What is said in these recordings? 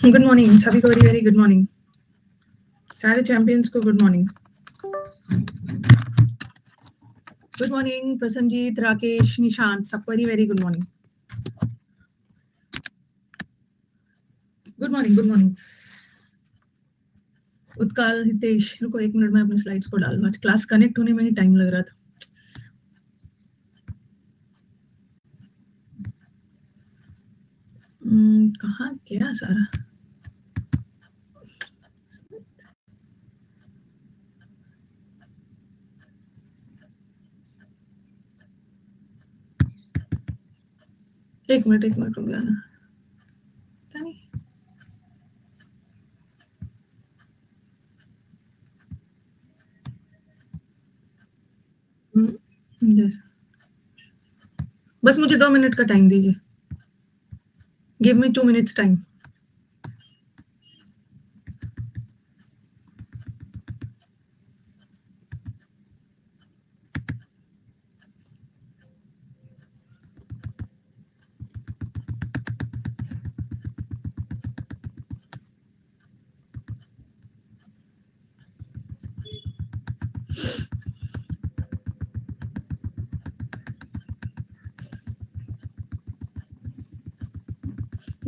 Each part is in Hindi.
गुड मॉर्निंग सभी को, वेरी वेरी गुड मॉर्निंग। सारे चैंपियंस को good morning. Good morning Prasannajit, Rakesh, Nishant, सबको very very good morning. Good morning, good morning. Utkal, Hitesh, रुको एक मिनट में अपनी स्लाइड्स को डालूं। आज क्लास कनेक्ट होने में ही टाइम लग रहा था। कहाँ गया सारा? एक मिनट रुक जाना। पता नहीं। yes. बस मुझे 2 मिनट का टाइम दीजिए। Give me 2 minutes time.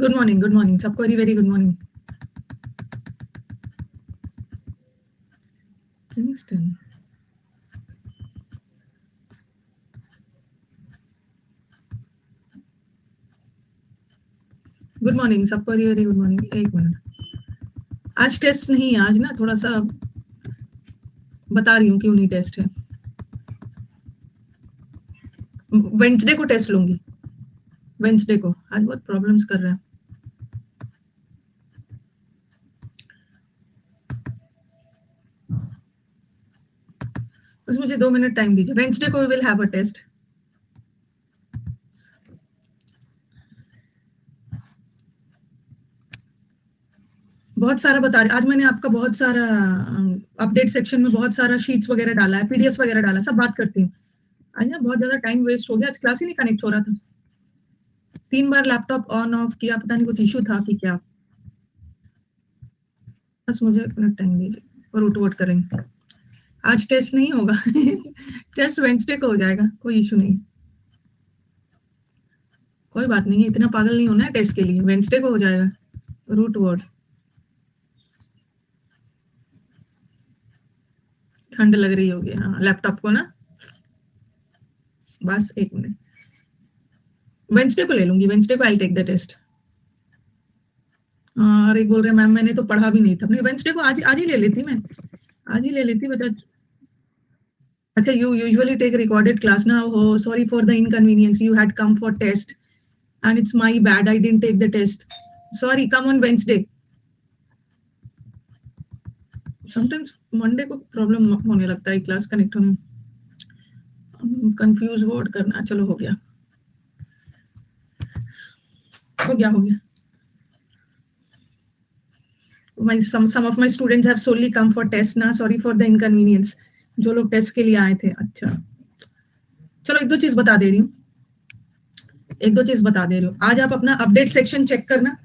Good morning सबको very very good morning. Good morning सबको, वेरी वेरी गुड मॉर्निंग। एक मिनट, आज टेस्ट नहीं है। आज ना थोड़ा सा बता रही हूँ क्यों नहीं टेस्ट है। वेंसडे को टेस्ट लूंगी, वेंसडे को। आज बहुत प्रॉब्लम्स कर रहा है। बस मुझे 2 मिनट टाइम दीजिए। वेंसडे को we will have a test. बहुत सारा बता रहे। आज मैंने आपका बहुत सारा अपडेट सेक्शन में बहुत सारा शीट्स वगैरह डाला है, पीडीएफ वगैरह डाला है, सब बात करती हूँ। आज ना बहुत ज्यादा टाइम वेस्ट हो गया। आज क्लास ही नहीं कनेक्ट हो रहा था। 3 बार लैपटॉप ऑन ऑफ किया, पता नहीं कुछ इशू था कि क्या। बस मुझे 1 मिनट टाइम दीजिए और उठ करेंगे। आज टेस्ट नहीं होगा टेस्ट वेंसडे को हो जाएगा, कोई इशू नहीं। कोई बात नहीं, इतना पागल नहीं होना है टेस्ट के लिए। वेंसडे को हो जाएगा। Root word. ठंड लग रही होगी हाँ लैपटॉप को ना। बस 1 मिनट, वेंसडे को ले लूंगी। वेंसडे को आई टेक द टेस्ट। और एक बोल रहे मैम मैंने तो पढ़ा भी नहीं था। नहीं, वेंसडे को आज ही ले लेती मैं। आज ही ले लेती बता। अच्छा, you usually take recorded class ना। हो sorry for the inconvenience, you had come for test and it's my bad, I didn't take the test, sorry, come on Wednesday. sometimes Monday को प्रॉब्लम होने लगता है क्लास कनेक्ट होने में। कंफ्यूज वर्ड करना। चलो हो गया। some of my students have solely come for test ना, sorry for the inconvenience। जो लोग टेस्ट के लिए आए थे। अच्छा चलो एक दो चीज बता दे रही हूँ। आज आप अपना अपडेट सेक्शन चेक करना।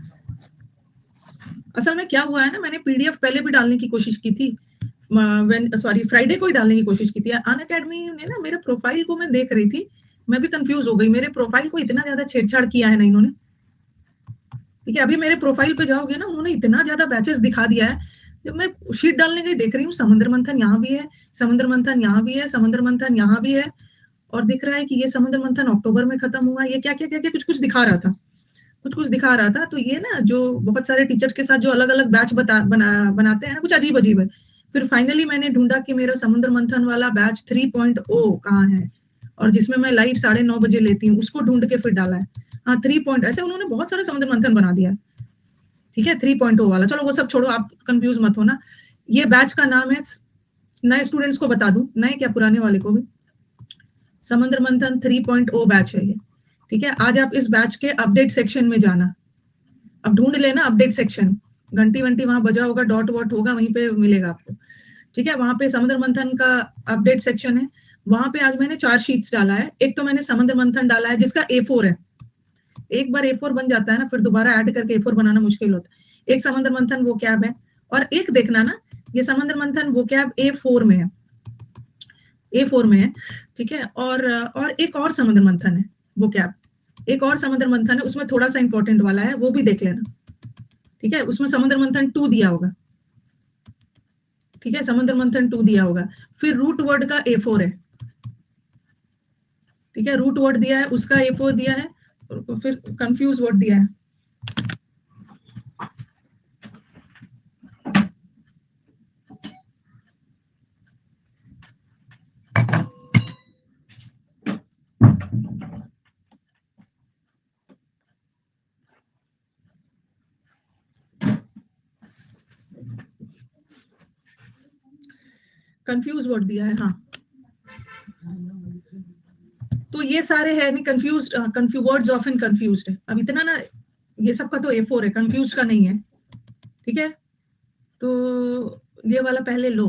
असल में क्या हुआ है ना, मैंने पीडीएफ पहले भी डालने की कोशिश की थी, फ्राइडे को ही डालने की कोशिश की थी। अनअकैडमी ने ना मेरे प्रोफाइल को मैं देख रही थी, मैं भी कंफ्यूज हो गई। मेरे प्रोफाइल को इतना ज्यादा छेड़छाड़ किया है ना इन्होंने। ठीक है, अभी मेरे प्रोफाइल पे जाओगे ना, उन्होंने इतना ज्यादा बैचेस दिखा दिया है। जब मैं शीट डालने गई देख रही हूँ समुद्र मंथन यहाँ भी है, समुद्र मंथन यहाँ भी है, समुद्र मंथन यहाँ भी है, और दिख रहा है कि ये समुद्र मंथन अक्टूबर में खत्म हुआ। ये क्या क्या क्या क्या कुछ दिखा रहा था, कुछ दिखा रहा था। तो ये ना जो बहुत सारे टीचर्स के साथ जो अलग अलग बैच बनाते हैं ना, कुछ अजीब अजीब है। फिर फाइनली मैंने ढूंढा कि मेरा समुद्र मंथन वाला बैच 3.0 कहाँ है, और जिसमें मैं लाइव 9:30 बजे लेती हूँ, उसको ढूंढ के फिर डाला है। हाँ 3 ऐसे उन्होंने बहुत सारे समुद्र मंथन बना दिया है। ठीक है 3.0 वाला, चलो वो सब छोड़ो, आप कंफ्यूज मत होना। ये बैच का नाम है, नए स्टूडेंट्स को बता दूं, नए क्या पुराने वाले को भी, समुद्र मंथन 3.0 बैच है ये। ठीक है, आज आप इस बैच के अपडेट सेक्शन में जाना। अब ढूंढ लेना अपडेट सेक्शन, घंटी वंटी वहां बजा होगा, डॉट वॉट होगा, वहीं पे मिलेगा आपको। ठीक है, वहां पे समुद्र मंथन का अपडेट सेक्शन है। वहां पे आज मैंने 4 शीट्स डाला है। एक तो मैंने समुद्र मंथन डाला है जिसका A4 है। एक बार A4 बन जाता है ना, फिर दोबारा ऐड करके A4 बनाना मुश्किल होता है। एक समुद्र मंथन वो कैब है, और एक देखना ना, ये समुद्र मंथन वो कैब A4 में है, A4 में है, ठीक है। और एक और समुद्र मंथन है वो कैब, एक और समुद्र मंथन है, उसमें थोड़ा सा इंपॉर्टेंट वाला है, वो भी देख लेना, ठीक है। उसमें समुद्र मंथन 2 दिया होगा, ठीक है, समुद्र मंथन 2 दिया होगा। फिर रूट वर्ड का A4 है, ठीक है, रूट वर्ड दिया है, उसका A4 दिया है, फिर कंफ्यूज वर्ड दिया है। कंफ्यूज वर्ड दिया है, हाँ। तो ये सारे है नहीं, कंफ्यूज वर्ड्स ऑफन कंफ्यूज्ड है। अब इतना ना, ये सब का तो A4 है, कंफ्यूज का नहीं है, ठीक है। तो ये वाला पहले लो,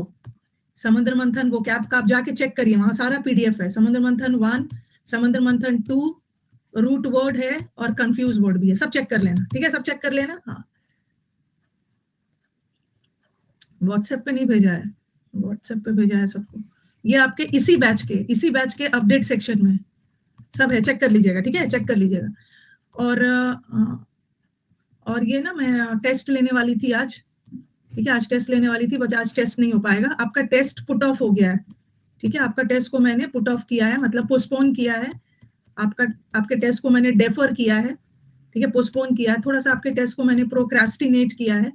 समुद्र मंथन वो कैब का आप जाके चेक करिए, वहां सारा PDF है। समुद्र मंथन 1, समुद्र मंथन 2, रूट वर्ड है और कंफ्यूज वर्ड भी है, सब चेक कर लेना, ठीक है, सब चेक कर लेना। हाँ, व्हाट्सएप पे नहीं भेजा है, व्हाट्सएप पे भेजा है सबको, ये आपके इसी बैच के अपडेट सेक्शन में सब है, चेक कर लीजिएगा, ठीक है, चेक कर लीजिएगा। और ये ना, मैं टेस्ट लेने वाली थी आज, ठीक है, आज टेस्ट लेने वाली थी, बट आज टेस्ट नहीं हो पाएगा। आपका टेस्ट पुट ऑफ हो गया है, ठीक है, आपका टेस्ट को मैंने पुट ऑफ किया है, मतलब पोस्टपोन किया है। आपके टेस्ट को मैंने डेफर किया है, ठीक है, पोस्टपोन किया है। थोड़ा सा आपके टेस्ट को मैंने प्रोक्रेस्टिनेट किया है,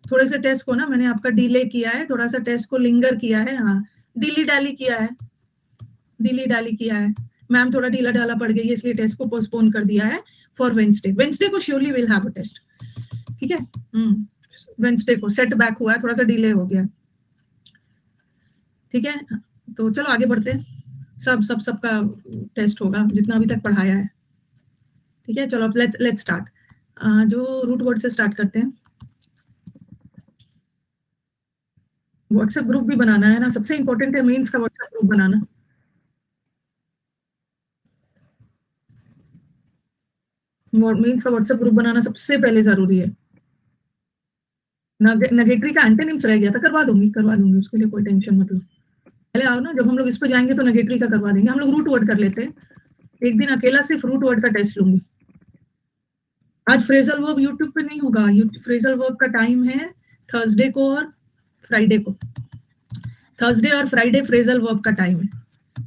थोड़े से टेस्ट को ना मैंने आपका डिले किया है, थोड़ा सा टेस्ट को लिंगर किया है, हाँ, डिली डाली किया है, डिली डाली किया है। मैम थोड़ा ढीला ढाला पड़ गई है, इसलिए टेस्ट को पोस्टपोन कर दिया है फॉर वेंसडे को surely will have a test, ठीक है। वेंसडे को सेट बैक हुआ है, थोड़ा सा डिले हो गया, ठीक है। तो चलो आगे बढ़ते हैं, सबका टेस्ट होगा जितना अभी तक पढ़ाया है, ठीक है। चलो अब लेट्स स्टार्ट, जो रूट वर्ड से स्टार्ट करते हैं। व्हाट्सएप ग्रुप भी बनाना है ना, सबसे इंपॉर्टेंट है मेंस का व्हाट्सएप ग्रुप बनाना। मेंस का व्हाट्सएप ग्रुप बनाना सबसे पहले जरूरी है। नेगेटरी का एंटोनिम्स रह गया था, करवा दूंगी, उसके लिए कोई टेंशन मत लो। पहले आओ ना, जब हम लोग इस पे जाएंगे तो नेगेटरी का करवा देंगे। हम लोग रूट वर्ड कर लेते हैं, एक दिन अकेला सिर्फ रूट वर्ड का टेस्ट लूंगी। आज फ्रेजल वर्ब यूट्यूब पे नहीं होगा, फ्रेजल वर्ब का टाइम है थर्सडे को और फ्राइडे को, थर्सडे और फ्राइडे फ्रेजल वर्ब का टाइम है,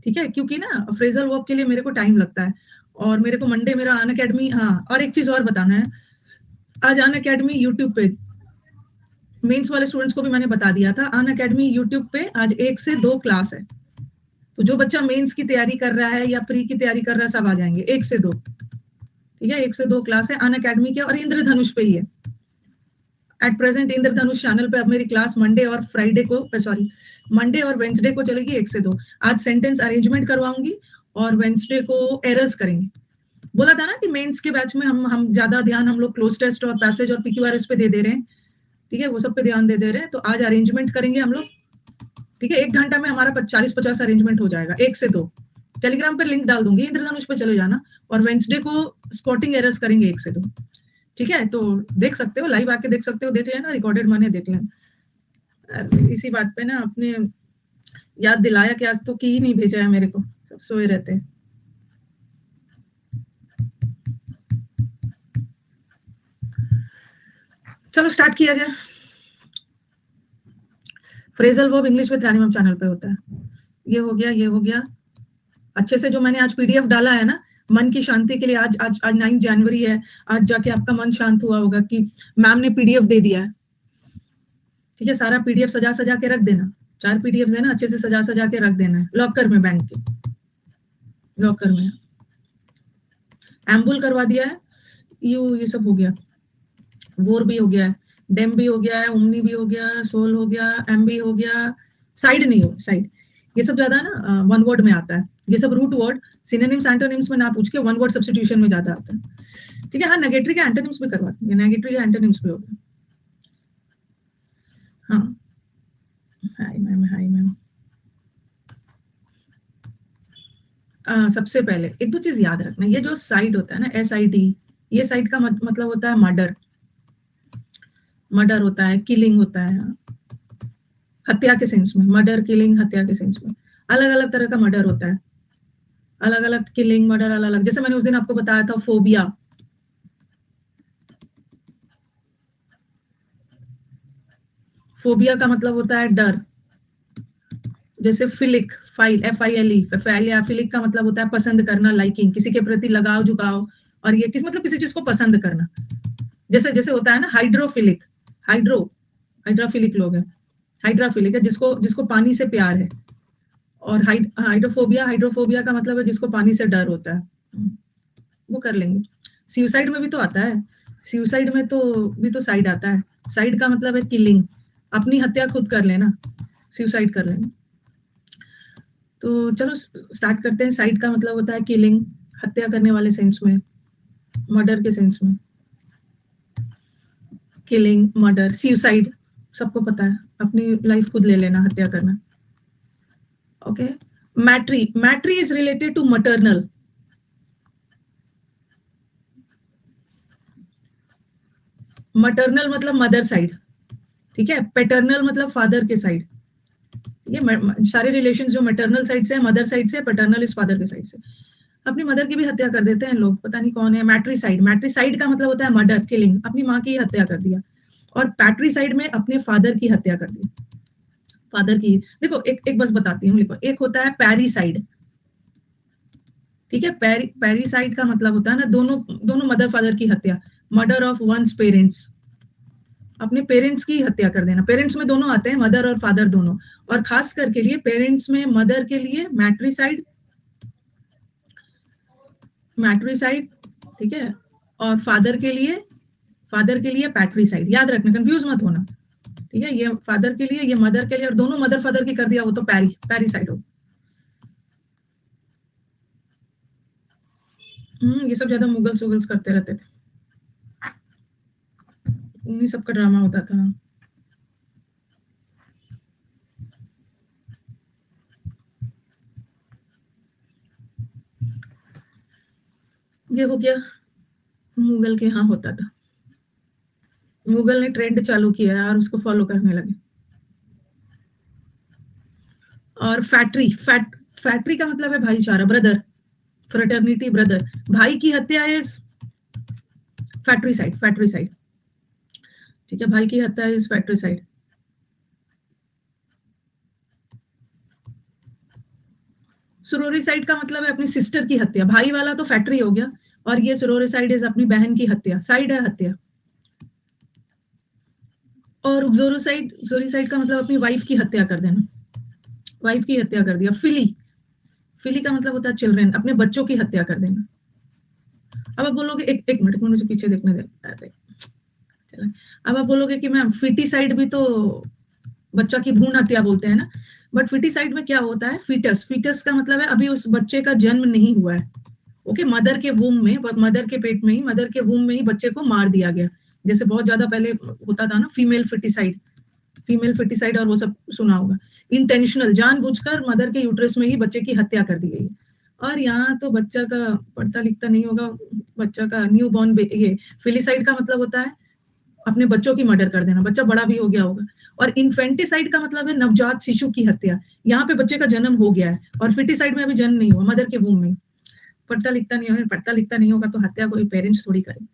ठीक है। क्योंकि ना फ्रेजल वर्ब के लिए मेरे को टाइम लगता है, और मेरे को मंडे मेरा अन अकेडमी, हाँ, और एक चीज और बताना है, आज अन अकेडमी यूट्यूब पे मेंस वाले स्टूडेंट्स को भी मैंने बता दिया था, अन अकेडमी यूट्यूब पे आज 1 से 2 क्लास है। तो जो बच्चा मेंस की तैयारी कर रहा है या प्री की तैयारी कर रहा है, सब आ जाएंगे 1 से 2, ठीक है। 1 से 2 क्लास है अन अकेडमी के, और इंद्रधनुष पे ही है एट प्रेजेंट। इंद्रधनुष चैनल पे अब मेरी क्लास मंडे और वेंसडे को चलेगी 1 से 2। आज सेंटेंस अरेंजमेंट करवाऊंगी और वेंसडे को एरर्स करेंगे। बोला था ना कि मेंस के बैच में हम ज्यादा ध्यान हम लोग क्लोज टेस्ट और पैसेज और PQRS पे दे रहे हैं, ठीक है, वो सब पे ध्यान दे रहे हैं। तो आज अरेंजमेंट करेंगे हम लोग, ठीक है। 1 घंटा में हमारा 40-50 अरेंजमेंट हो जाएगा, 1 से 2। टेलीग्राम पर लिंक डाल दूंगी, इंद्रधनुष पे चले जाना, और वेंसडे को स्पॉटिंग एरर्स करेंगे 1 से 2, ठीक है। तो देख सकते हो, लाइव आके देख सकते हो, देख लेना, रिकॉर्डेड मैंने देख लेना। इसी बात पे ना आपने याद दिलाया कि आज तो की ही नहीं भेजा है मेरे को, सब सोए रहते हैं। चलो स्टार्ट किया जाए। Phrasal verb English with Rani ma'am channel पे होता है। ये हो गया अच्छे से। जो मैंने आज PDF डाला है ना, मन की शांति के लिए, आज 9 जनवरी है, आज जाके आपका मन शांत हुआ होगा कि मैम ने PDF दे दिया है, ठीक है। सारा PDF सजा सजा के रख देना, 4 PDFs है ना, अच्छे से सजा सजा के रख देना है लॉकर में, बैंक के लॉकर में। एम्बुल करवा दिया है, ये सब हो गया, वोर भी हो गया है, डेम भी हो गया है, उमनी भी हो गया, सोल हो गया, एम भी हो गया, साइड नहीं हो, साइड ये सब ज्यादा ना वन वर्ड में आता है, ये सब रूट वर्ड सिनोनिम्स एंटोनिम्स में ना पूछ के वन वर्ड सब्स्टिट्यूशन में ज्यादा आता है, ठीक है। हाँ, नेगेटरी के एंटोनिम्स भी करवा देंगे, नेगेटरी के एंटोनिम्स भी हो गया। हाँ, हाय मैम। सबसे पहले 1-2 चीज याद रखना, ये जो साइड होता है ना, SID, ये साइड का मतलब होता है मर्डर, मर्डर होता है, किलिंग होता है, हत्या के सेंस में, मर्डर किलिंग हत्या के सेंस में अलग अलग तरह का मर्डर होता है, अलग अलग किलिंग मर्डर अलग अलग। जैसे मैंने उस दिन आपको बताया था फोबिया, फोबिया का मतलब होता है डर। जैसे फिलिक, फाइल FILE, फिलिक का मतलब होता है पसंद करना, लाइकिंग, किसी के प्रति लगाव झुकाव, और ये किस मतलब किसी चीज को पसंद करना। जैसे जैसे होता है ना हाइड्रोफिलिक, हाइड्रोफिलिक लोग हैं, हाइड्रोफिलिक है जिसको जिसको पानी से प्यार है। और हाइड्रोफोबिया का मतलब है जिसको पानी से डर होता है। वो कर लेंगे। सुसाइड में भी तो आता है, सुसाइड में तो भी तो साइड आता है। साइड का मतलब है किलिंग, अपनी हत्या खुद कर लेना, सुसाइड कर लेना। तो चलो स्टार्ट करते हैं। साइड का मतलब होता है किलिंग, हत्या करने वाले सेंस में, मर्डर के सेंस में, किलिंग, मर्डर, सुसाइड सबको पता है, अपनी लाइफ खुद ले लेना, हत्या करना। Okay, matri is related to maternal. Maternal मतलब मदर साइड, ठीक है। पैटर्नल मतलब फादर के साइड। ये सारे रिलेशन जो मैटरनल साइड से है, मदर साइड से, पैटर्नल इज फादर के साइड से। अपनी मदर की भी हत्या कर देते हैं लोग, पता नहीं कौन है। मैट्रीसाइड, मैट्रीसाइड का मतलब होता है मर्डर, किलिंग, अपनी माँ की हत्या कर दिया। और पैट्रीसाइड में अपने फादर की हत्या कर दी, फादर की। देखो एक एक बस बताती हूँ, लिखो। एक होता है पैरीसाइड, ठीक है। पैरीसाइड का मतलब होता है ना दोनों दोनों मदर फादर की हत्या, मर्डर ऑफ वंस पेरेंट्स, अपने पेरेंट्स की हत्या कर देना। पेरेंट्स में दोनों आते हैं, मदर और फादर दोनों, और खास करके लिए पेरेंट्स में मदर के लिए मैट्रीसाइड, मैट्रीसाइड, ठीक है। और फादर के लिए पैट्रीसाइड। याद रखना, कंफ्यूज मत होना, ठीक है। ये फादर के लिए, ये मदर के लिए, और दोनों मदर फादर की कर दिया वो तो पैरीसाइड हो। ये सब ज्यादा मुगल्स उगल्स करते रहते थे, उन्हीं सबका ड्रामा होता था। ये हो गया, मुगल के यहाँ होता था। मुगल ने ट्रेंड चालू किया और उसको फॉलो करने लगे। और फैक्ट्री का मतलब है भाईचारा, ब्रदर, फ्रेटर्निटी, ब्रदर। भाई की हत्या इज फैक्ट्रीसाइड, ठीक है। भाई की हत्या इज फैक्ट्रीसाइड। सुरोरिसाइड का मतलब है अपनी सिस्टर की हत्या। भाई वाला तो फैक्ट्री हो गया, और ये सुरोरिसाइड इज अपनी बहन की हत्या, साइड है हत्या। और जोरिसाइड का मतलब अपनी वाइफ की हत्या कर देना, वाइफ की हत्या कर दिया। फिली का मतलब होता है चिल्ड्रन, अपने बच्चों की हत्या कर देना। अब आप बोलोगे, एक मिनट मुझे पीछे देखने दे। अब आप बोलोगे कि मैम फिटीसाइड भी तो बच्चा की भ्रूण हत्या बोलते हैं ना, बट फिटीसाइड में क्या होता है, फीटस का मतलब है अभी उस बच्चे का जन्म नहीं हुआ है। ओके, मदर के वूम में, मदर के पेट में ही, मदर के वूम में ही बच्चे को मार दिया गया। जैसे बहुत ज्यादा पहले होता था ना फीमेल फिटिसाइड और वो सब सुना होगा। इंटेंशनल, जानबूझकर मदर के यूट्रस में ही बच्चे की हत्या कर दी गई। और यहाँ तो बच्चा का पढ़ता लिखता नहीं होगा, बच्चा का न्यू बॉर्न, ये फिलिसाइड का मतलब होता है अपने बच्चों की मर्डर कर देना, बच्चा बड़ा भी हो गया होगा। और इन्फेंटिसाइड का मतलब है नवजात शिशु की हत्या, यहाँ पे बच्चे का जन्म हो गया है, और फिटिसाइड में अभी जन्म नहीं हुआ, मदर के वूम में। पढ़ता लिखता नहीं होगा तो हत्या कोई पेरेंट्स थोड़ी करे।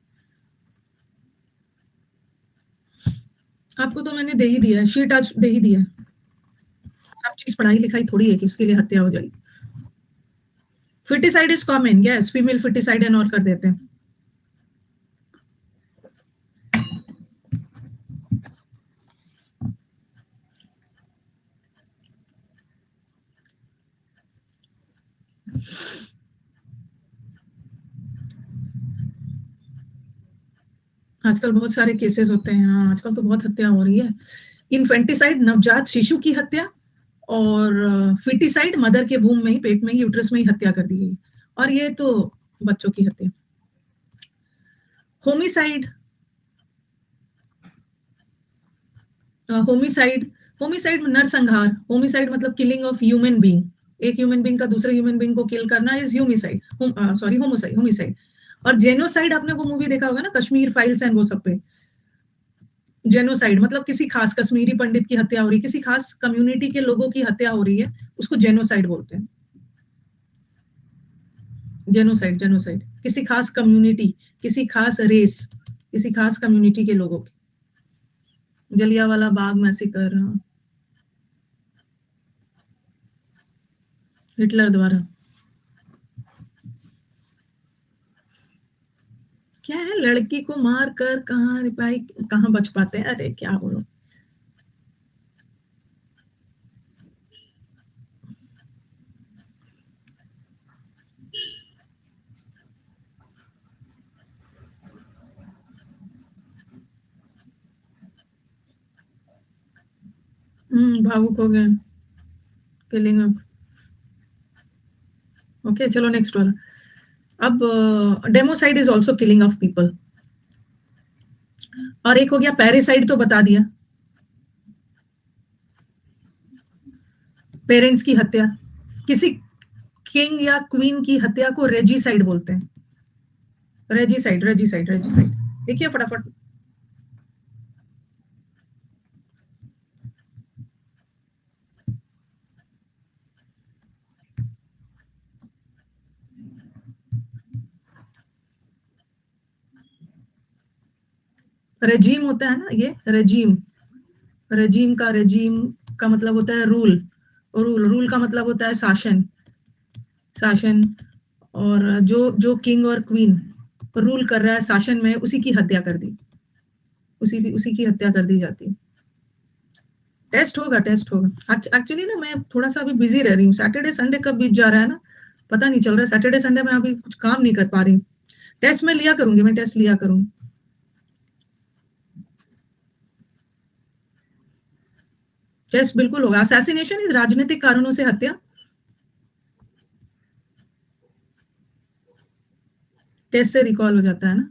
आपको तो मैंने दे ही दिया है, शीट आज दे ही दिया है। सब चीज पढ़ाई लिखाई थोड़ी है कि उसके लिए हत्या हो जाएगी। Foeticide is common, yes, female foeticide and और कर देते हैं। आजकल बहुत सारे केसेस होते हैं, हाँ, आजकल तो बहुत हत्या हो रही है। इन्फेंटिसाइड, नवजात शिशु की हत्या, और फिटिसाइड, मदर के वूम में ही, पेट में ही, यूट्रस में ही हत्या कर दी गई। और ये तो बच्चों की हत्या। होमिसाइड, होमिसाइड होमिसाइड नरसंहार। होमिसाइड मतलब किलिंग ऑफ ह्यूमन बीइंग, एक ह्यूमन बीइंग का दूसरे ह्यूमन बीइंग को किल करना इज ह्यूमिसाइड, सॉरी होमिसाइड। और जेनोसाइड, आपने वो मूवी देखा होगा ना, कश्मीर फाइल्स एंड वो सब पे, जेनोसाइड मतलब किसी खास कश्मीरी पंडित की हत्या हो रही है, किसी खास कम्युनिटी के लोगों की हत्या हो रही है, उसको जेनोसाइड बोलते हैं। जेनोसाइड, जेनोसाइड किसी खास कम्युनिटी, किसी खास रेस, किसी खास कम्युनिटी के लोगों की। जलियांवाला बाग मैसेकर, हाँ, हिटलर द्वारा। क्या है, लड़की को मार कर कहाँ भाई, कहाँ बच पाते हैं, अरे क्या बोलो। भावुक हो गए, किलिंग ऑफ। ओके चलो नेक्स्ट वाला। अब democide is also killing of people. और एक हो गया पैरिसाइड, तो बता दिया, पेरेंट्स की हत्या। किसी किंग या क्वीन की हत्या को रेजिसाइड बोलते हैं। रेजिसाइड, रेजिसाइड, रेजिसाइड, देखिए फटाफट। रेजीम होता है ना, ये रेजीम, रेजीम का मतलब होता है रूल, रूल, रूल का मतलब होता है शासन, शासन। और जो जो किंग और क्वीन रूल कर रहा है शासन में, उसी की हत्या कर दी, उसी की हत्या कर दी जाती है। टेस्ट होगा, टेस्ट होगा। एक्चुअली ना मैं थोड़ा सा अभी बिजी रह रही हूँ, सैटरडे संडे कब बीत जा रहा है ना, पता नहीं चल रहा है। सैटरडे संडे में अभी कुछ काम नहीं कर पा रही हूँ। टेस्ट में लिया करूंगी, मैं टेस्ट लिया करूंगी। टेस्ट बिल्कुल होगा। असैसिनेशन इज राजनीतिक कारणों से हत्या। टेस्ट से रिकॉल हो जाता है ना।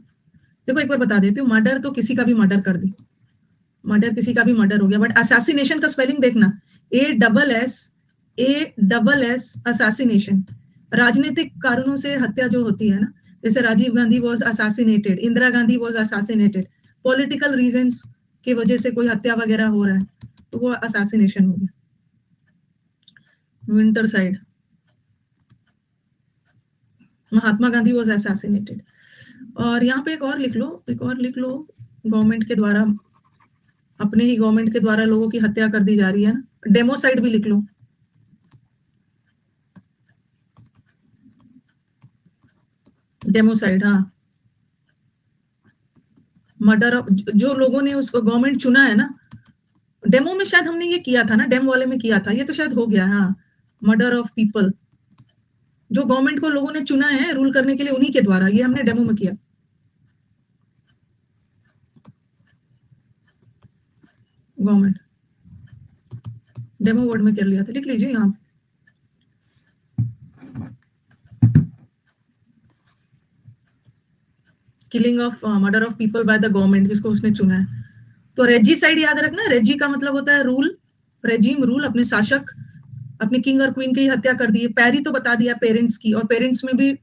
देखो एक बार बता देती हूँ, मर्डर तो किसी का भी मर्डर कर दी, मर्डर किसी का भी मर्डर हो गया, बट असैसिनेशन का स्पेलिंग देखना, ए डबल एस असैसिनेशन। राजनीतिक कारणों से हत्या जो होती है ना, जैसे Rajiv Gandhi was assassinated, Indira Gandhi was assassinated, political reasons की वजह से कोई हत्या वगैरह हो रहा है, तो वो असैसिनेशन हो गया। Winter side, Mahatma Gandhi was assassinated. और यहाँ पे एक और लिख लो, एक और लिख लो, गवर्नमेंट के द्वारा, अपने ही गवर्नमेंट के द्वारा लोगों की हत्या कर दी जा रही है ना, डेमोसाइड भी लिख लो। डेमोसाइड, हाँ, मर्डर ऑफ, जो लोगों ने उसको गवर्नमेंट चुना है ना, डेमो में शायद हमने ये किया था ना, डेमो वाले में किया था, ये तो शायद हो गया, हाँ। मर्डर ऑफ पीपल, जो गवर्नमेंट को लोगों ने चुना है रूल करने के लिए, उन्हीं के द्वारा, ये हमने डेमो में किया। गवर्नमेंट, डेमो वर्ड में कर लिया था, लिख लीजिए यहाँ। Killing of, murder of people by the government, जिसको उसने चुना है। तो रेजीसाइड याद रखना, रेजी का मतलब होता है रूल, रेजीम रूल, अपने शासक, अपने किंग और क्वीन की हत्या कर दी है। पैरी तो बता दिया, पेरेंट्स की, और पेरेंट्स में भी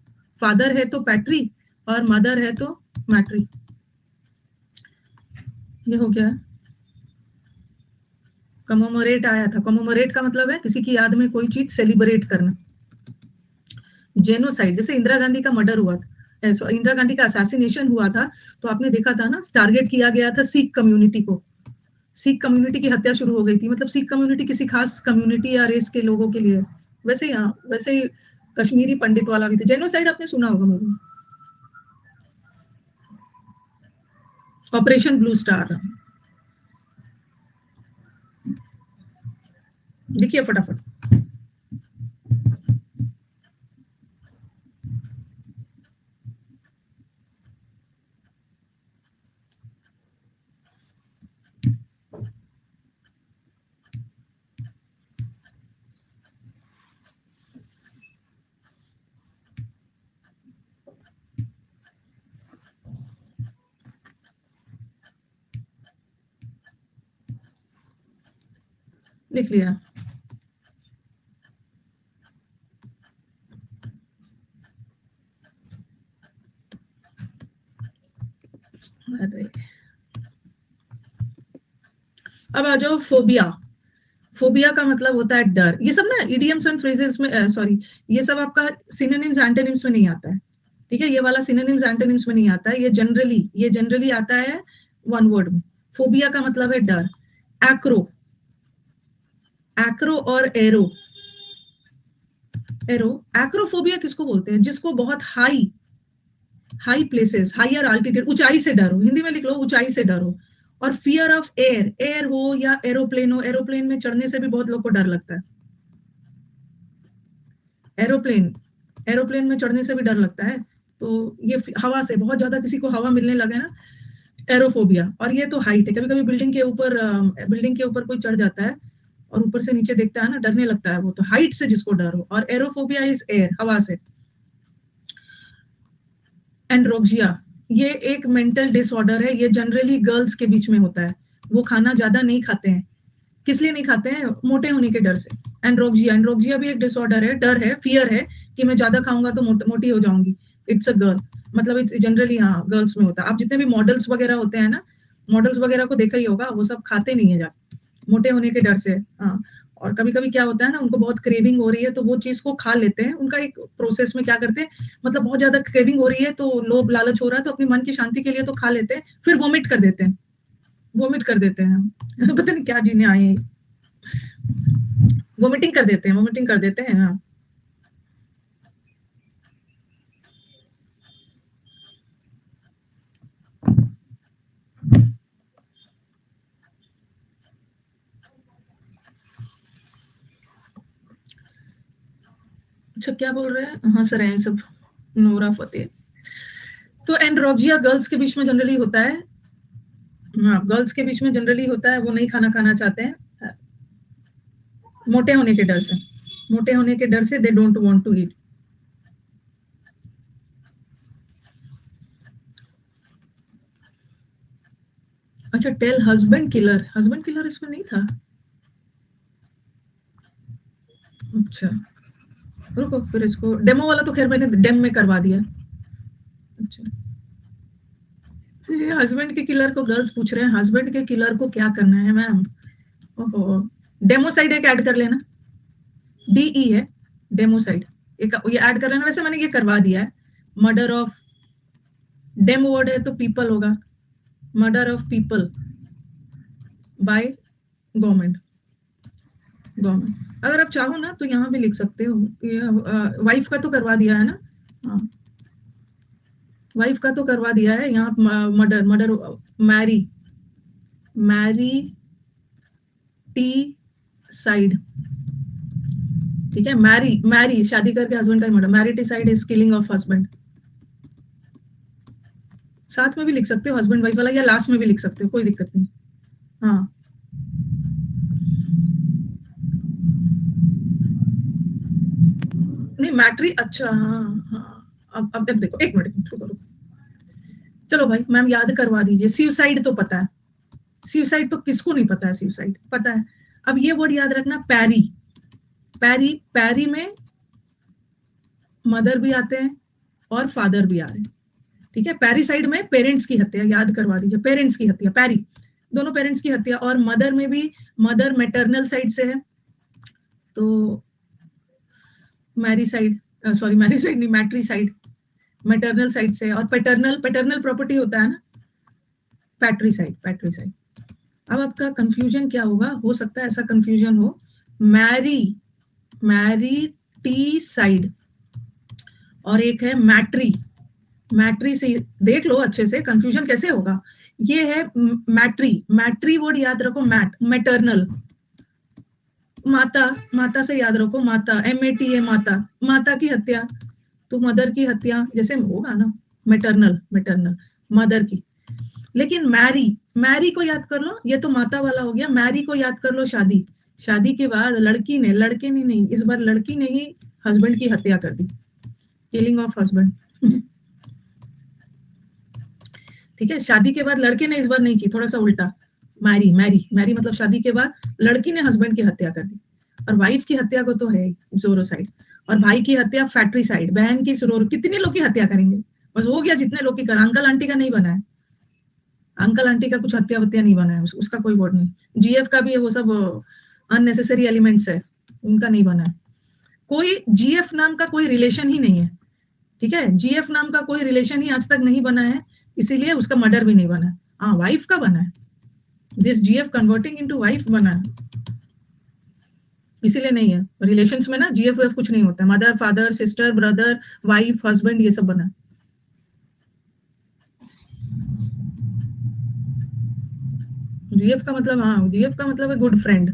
फादर है तो पैट्री, और मदर है तो मैट्री। ये हो गया। कमोमोरेट आया था, कमोमोरेट का मतलब है किसी की याद में कोई चीज सेलिब्रेट करना। जेनोसाइड, जैसे इंदिरा गांधी का मर्डर हुआ था, इंदिरा गांधी का असैसिनेशन हुआ था, तो आपने देखा था ना, टारगेट किया गया था सिख कम्युनिटी को, सिख कम्युनिटी की हत्या शुरू हो गई थी, मतलब सिख कम्युनिटी किसी खास कम्युनिटी या रेस के लोगों के लिए। वैसे ही, हाँ, वैसे ही कश्मीरी पंडित वाला भी था। जेनोसाइड आपने सुना होगा मूवी, ऑपरेशन ब्लू स्टार। लिखिए फटाफट। लिख लिया। अरे अब आ जाओ फोबिया। फोबिया का मतलब होता है डर। ये सब ना इडियम्स एंड फ्रेजेस में, सॉरी, ये सब आपका सिनोनिम्स एंटोनिम्स में नहीं आता है, ठीक है, ये वाला सिनोनिम्स एंटोनिम्स में नहीं आता है, ये जनरली आता है वन वर्ड में। फोबिया का मतलब है डर। एक्रो, एक्रो और एरो, एरो, एक्रोफोबिया किसको बोलते हैं? जिसको बहुत हाई प्लेसेस, हायर अल्टीट्यूड, ऊंचाई से डर हो, हिंदी में लिख लो ऊंचाई से डर हो। और फियर ऑफ एयर, एयर हो या एरोप्लेन हो, एरोप्लेन में चढ़ने से भी बहुत लोग को डर लगता है। एरोप्लेन, एरोप्लेन में चढ़ने से भी डर लगता है। तो ये हवा से, बहुत ज्यादा किसी को हवा मिलने लगे ना, एरोफोबिया। और ये तो हाइट है, कभी कभी बिल्डिंग के ऊपर कोई चढ़ जाता है और ऊपर से नीचे देखता है ना, डरने लगता है, वो तो हाइट से जिसको डर हो। और एरोफोबिया इज एयर, हवा से। एंड्रोक्सिया, ये एक मेंटल डिसऑर्डर है, ये जनरली गर्ल्स के बीच में होता है। वो खाना ज्यादा नहीं खाते हैं, किस लिए नहीं खाते हैं? मोटे होने के डर से। एंड्रोक्सिया, एंड्रोक्सिया भी एक डिसऑर्डर है, डर है, फियर है कि मैं ज्यादा खाऊंगा तो मोटी हो जाऊंगी। इट्स अ गर्ल, मतलब इट्स जनरली, हाँ, गर्ल्स में होता है। आप जितने भी मॉडल्स वगैरह होते हैं ना, मॉडल्स वगैरह को देखा ही होगा, वो सब खाते नहीं है ज्यादा, मोटे होने के डर से। हाँ, और कभी कभी क्या होता है ना, उनको बहुत क्रेविंग हो रही है तो वो चीज को खा लेते हैं। उनका एक प्रोसेस में क्या करते हैं, मतलब बहुत ज्यादा क्रेविंग हो रही है तो लोभ लालच हो रहा है तो अपने मन की शांति के लिए तो खा लेते हैं, फिर वोमिट कर देते हैं, वोमिट कर देते हैं। पता नहीं क्या जीने आए हैं, वोमिटिंग कर देते हैं, वोमिटिंग कर देते हैं। हाँ, अच्छा क्या बोल रहे हैं, हंस रहे हैं सब, नोरा फतेह। तो एंड्रोक्सिया गर्ल्स के बीच में जनरली होता है। हाँ, गर्ल्स के बीच में जनरली होता है, वो नहीं खाना चाहते हैं मोटे होने के डर से, मोटे होने के डर से they don't want to eat. अच्छा, tell husband killer, husband killer इसमें नहीं था। अच्छा, रुको, फिर इसको डेमो वाला तो खैर मैंने डेम में करवा दिया। अच्छा, हस्बैंड के किलर को गर्ल्स पूछ रहे हैं, हस्बैंड के किलर को क्या करना है मैम? ओहो, डेमोसाइड एक ऐड कर लेना, डीई है, डेमोसाइड, ये ऐड कर लेना। वैसे मैंने ये करवा दिया है। मर्डर ऑफ, डेम वर्ड है तो पीपल होगा, murder of people by government, government. अगर आप चाहो ना तो यहाँ भी लिख सकते हो, वाइफ का तो करवा दिया है ना। हाँ, वाइफ का तो करवा दिया है, यहाँ murder, murder, marry, marry T side, ठीक है, मैरी, मैरी शादी करके हस्बैंड का murder, mariticide is killing of husband. साथ में भी लिख सकते हो हस्बैंड वाइफ वाला, या लास्ट में भी लिख सकते हो, कोई दिक्कत नहीं। हाँ, नहीं मैट्री, अच्छा, हाँ हाँ, अब देखो, एक मिनट रुको रुको, चलो भाई मैम याद करवा दीजिए। सुसाइड तो पता है, सुसाइड तो किसको नहीं पता है, सुसाइड पता है। अब ये वर्ड याद रखना, पैरी, पैरी, पैरी में मदर भी आते हैं और फादर भी आ रहे हैं, ठीक है। पैरीसाइड में पेरेंट्स की हत्या, याद करवा दीजिए, पेरेंट्स की हत्या, पैरी, दोनों पेरेंट्स की हत्या। और मदर में भी, मदर मेटरनल साइड से है तो मैरी साइड, सॉरी मैरी साइड नहीं, मैट्री साइड, मेटरनल साइड से। और पैटर्नल, पैटर्नल प्रॉपर्टी होता है ना, पैट्री साइड, पैट्री साइड। अब आपका कंफ्यूजन क्या होगा, हो सकता है ऐसा कंफ्यूजन हो, मैरी, मैरी टी साइड, और एक है मैट्री, मैट्री से देख लो अच्छे से, कंफ्यूजन कैसे होगा। ये है मैट्री, मैट्री वर्ड याद रखो, मैट, मैटरनल, माता, माता से याद रखो, माता, MAT है, माता, माता की हत्या, तो मदर की हत्या जैसे होगा ना, मैटरनल, मैटरनल, मदर की। लेकिन मैरी, मैरी को याद कर लो, ये तो माता वाला हो गया। मैरी को याद कर लो, शादी, शादी के बाद लड़की ने, लड़के ने नहीं, इस बार लड़की ने ही हस्बैंड की हत्या कर दी, किलिंग ऑफ हस्बैंड। ठीक है, शादी के बाद लड़के ने इस बार नहीं की, थोड़ा सा उल्टा, मैरी, मैरी, मैरी मतलब शादी के बाद लड़की ने हस्बैंड की हत्या कर दी। और वाइफ की हत्या को तो है जोरोसाइड, और भाई की हत्या फैक्ट्रीसाइड, बहन की सुरोर, कितने लोग की हत्या करेंगे, बस हो गया जितने लोग की कर, अंकल आंटी का नहीं बना है। अंकल आंटी का कुछ हत्या वत्या नहीं बना है, उसका कोई वर्ड नहीं। जीएफ का भी है, वो सब अननेसेसरी एलिमेंट्स है, उनका नहीं बना है। कोई जीएफ नाम का कोई रिलेशन ही नहीं है, ठीक है, जीएफ नाम का कोई रिलेशन ही आज तक नहीं बना है, इसीलिए उसका मर्डर भी नहीं बना है। हाँ, वाइफ का बना है, this GF converting into wife बना है, इसीलिए नहीं है। रिलेशंस में ना जीएफ वेफ कुछ नहीं होता है, mother father sister brother wife husband ये सब बना है। जीएफ का मतलब, हाँ, जीएफ का मतलब है गुड फ्रेंड।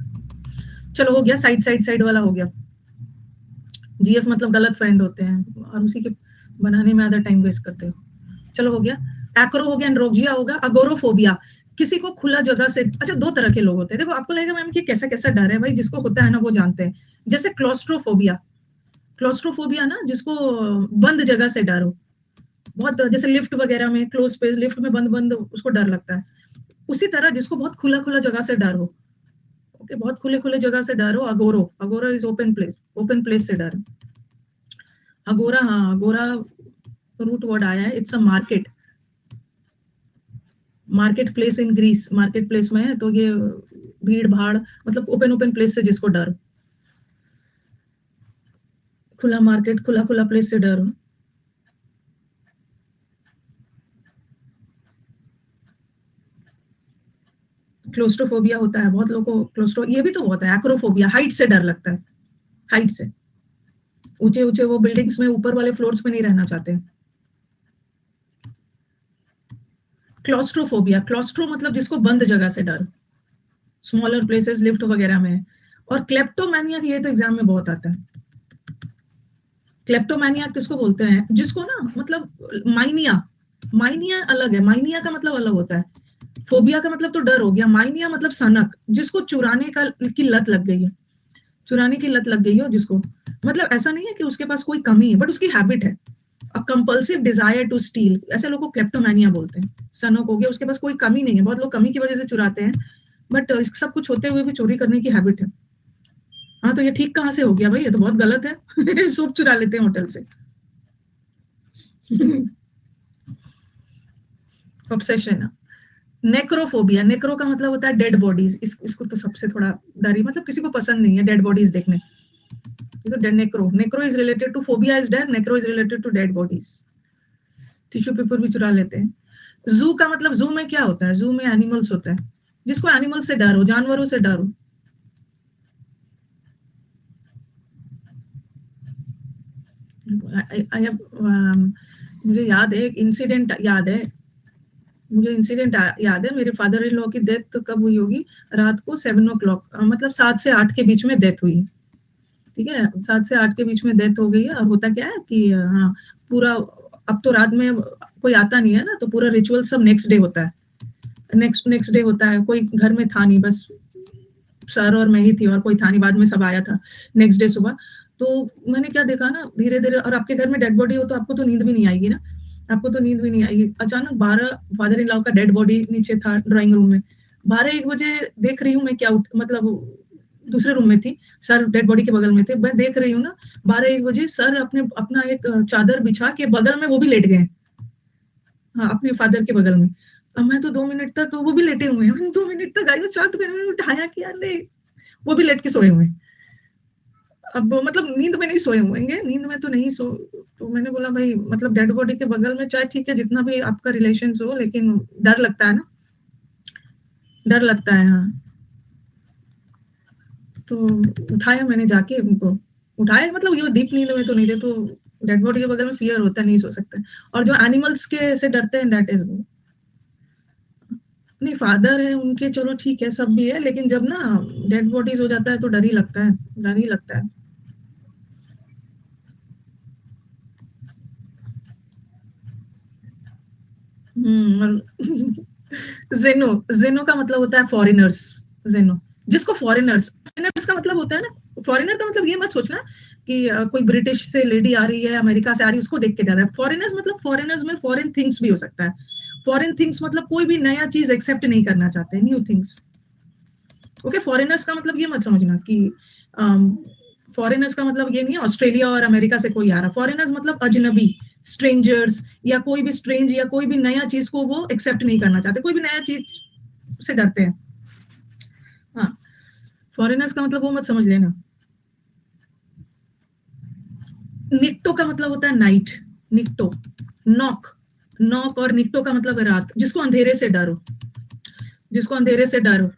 चलो हो गया, साइड साइड साइड वाला हो गया। जीएफ मतलब गलत फ्रेंड होते हैं और उसी के बनाने में आधा टाइम वेस्ट करते हो। चलो हो गया, एक्रो हो गया, एंड्रोक्सिया होगा, अगोरोफोबिया, किसी को खुला जगह से, अच्छा दो तरह के लोग होते हैं, देखो आपको लगेगा मैम कि कैसा कैसा डर है, भाई जिसको होता है ना वो जानते हैं। जैसे क्लोस्ट्रोफोबिया, क्लोस्ट्रोफोबिया ना जिसको बंद जगह से डर हो, बहुत जैसे लिफ्ट वगैरह में क्लोज स्पेस, लिफ्ट में बंद बंद उसको डर लगता है। उसी तरह जिसको बहुत खुला खुला जगह से डर हो, ओके, बहुत खुले खुले जगह से डर हो, अगोरो, agora is open place, open place से डर। अगोरा, हाँ, अगोरा रूट वर्ड आया है, it's a market, market place in Greece, market place में है, तो ये भीड़ भाड़ मतलब ओपन ओपन प्लेस से जिसको डर, खुला मार्केट, खुला खुला प्लेस से डर हो। क्लोस्ट्रोफोबिया होता है बहुत लोगों को, क्लोस्ट्रो ये भी तो होता है। एक्रोफोबिया, हाइट से डर लगता है, हाइट से, ऊंचे ऊंचे वो बिल्डिंग्स में ऊपर वाले फ्लोर्स में नहीं रहना चाहते। क्लोस्ट्रोफोबिया, क्लोस्ट्रो मतलब जिसको बंद जगह से डर, स्मॉलर प्लेसेस लिफ्ट वगैरह में। और क्लेप्टोमैनिया, ये तो एग्जाम में बहुत आता है। क्लेप्टोमैनिया किसको बोलते हैं, जिसको ना मतलब माइनिया, माइनिया अलग है, माइनिया का मतलब अलग होता है, फोबिया का मतलब तो डर हो गया, माइनिया मतलब सनक, जिसको चुराने का की लत लग गई है, चुराने की लत लग गई हो जिसको, मतलब ऐसा नहीं है कि उसके पास कोई कमी है, बट उसकी हैबिट है, अ कंपल्सिव डिजायर टू स्टील, ऐसे लोगों को क्लेप्टोमैनिया बोलते हैं। सनक हो गया, उसके पास कोई कमी नहीं है, बहुत लोग कमी की वजह से चुराते हैं, बट सब कुछ होते हुए भी चोरी करने की हैबिट है। हाँ, तो ये ठीक कहाँ से हो गया भाई, ये तो बहुत गलत है। सूप चुरा लेते हैं होटल से। ऑब्सेशन। नेक्रोफोबिया, नेक्रो का मतलब होता है डेड बॉडीज, इसको तो सबसे थोड़ा डर ही, मतलब किसी को पसंद नहीं है डेड बॉडीज देखने, तो necro, necro is related to phobia is dead, necro is related to dead bodies. Tissue paper भी चुरा लेते हैं। जू का मतलब, जू में क्या होता है, जू में एनिमल्स होता है, जिसको एनिमल से डर हो, जानवरों से डर हो। I have, मुझे याद है, एक इंसिडेंट याद है, मुझे इंसिडेंट याद है, मेरे फादर इन लॉ की डेथ कब हुई होगी, रात को 7 o'clock, मतलब 7 से 8 के बीच में डेथ हुई, ठीक है, 7 से 8 के बीच में डेथ हो गई है। और होता क्या है कि हाँ, पूरा, अब तो रात में कोई आता नहीं है ना, तो पूरा रिचुअल सब नेक्स्ट डे होता है, नेक्स्ट नेक्स्ट डे होता है, कोई घर में था नहीं, बस सर और मैं ही थी और कोई था नहीं, बाद में सब आया था नेक्स्ट डे सुबह। तो मैंने क्या देखा ना, धीरे धीरे, और आपके घर में डेड बॉडी हो तो आपको तो नींद भी नहीं आएगी ना, आपको तो नींद भी नहीं आएगी। अचानक 12 फादर इन लॉ का डेड बॉडी नीचे था ड्राइंग रूम में, 12-1 बजे देख रही हूँ मैं, क्या मतलब दूसरे रूम में थी, सर डेड बॉडी के बगल में थे, मैं देख रही हूँ ना 12-1 बजे सर अपने अपना एक चादर बिछा के बगल में वो भी लेट गए, हाँ, अपने फादर के बगल में। अब मैं तो 2 मिनट तक, वो भी लेटे हुए हैं, 2 मिनट तक आई हूँ शांत, मैंने उठाया कि यार नहीं, वो भी लेट के सोए हुए हैं। अब मतलब नींद में नहीं सोए होंगे, नींद में तो नहीं सो, तो मैंने बोला भाई मतलब डेड बॉडी के बगल में, चाहे ठीक है जितना भी आपका रिलेशन हो, लेकिन डर लगता है ना, डर लगता है, हाँ। तो उठाया मैंने जाके उनको, उठाया मतलब ये डीप नींद में तो नहीं थे, तो डेड बॉडी के बगल में फियर होता है, नहीं सो सकते। और जो एनिमल्स के से डरते हैं, दैट इज वो, नहीं फादर है उनके, चलो ठीक है सब भी है, लेकिन जब ना डेड बॉडीज हो जाता है तो डर ही लगता है, डर ही लगता है। और जेनो, जेनो का मतलब होता है फॉरेनर्स, जेनो, जिसको फॉरेनर्स, फॉरेनर्स का मतलब होता है ना, फॉरेनर का मतलब ये मत सोचना कि कोई ब्रिटिश से लेडी आ रही है, अमेरिका से आ रही है, उसको देख के डर है। फॉरेनर्स मतलब फॉरेनर्स में फॉरेन थिंग्स भी हो सकता है, फॉरेन थिंग्स मतलब कोई भी नया चीज एक्सेप्ट नहीं करना चाहते, न्यू थिंग्स। ओके, फॉरेनर्स का मतलब ये मत समझना कि फॉरेनर्स का मतलब ये नहीं है ऑस्ट्रेलिया और अमेरिका से कोई आ रहा, फॉरेनर्स मतलब अजनबी, स्ट्रेंजर्स या कोई भी स्ट्रेंज या कोई भी नया चीज को वो एक्सेप्ट नहीं करना चाहते, कोई भी नया चीज से डरते हैं। हाँ, फॉरेनर्स का मतलब वो मत समझ लेना। निक्टो का मतलब होता है नाइट, निक्टो, नॉक, नॉक और निक्टो का मतलब है रात, जिसको अंधेरे से डरो, जिसको अंधेरे से डरो।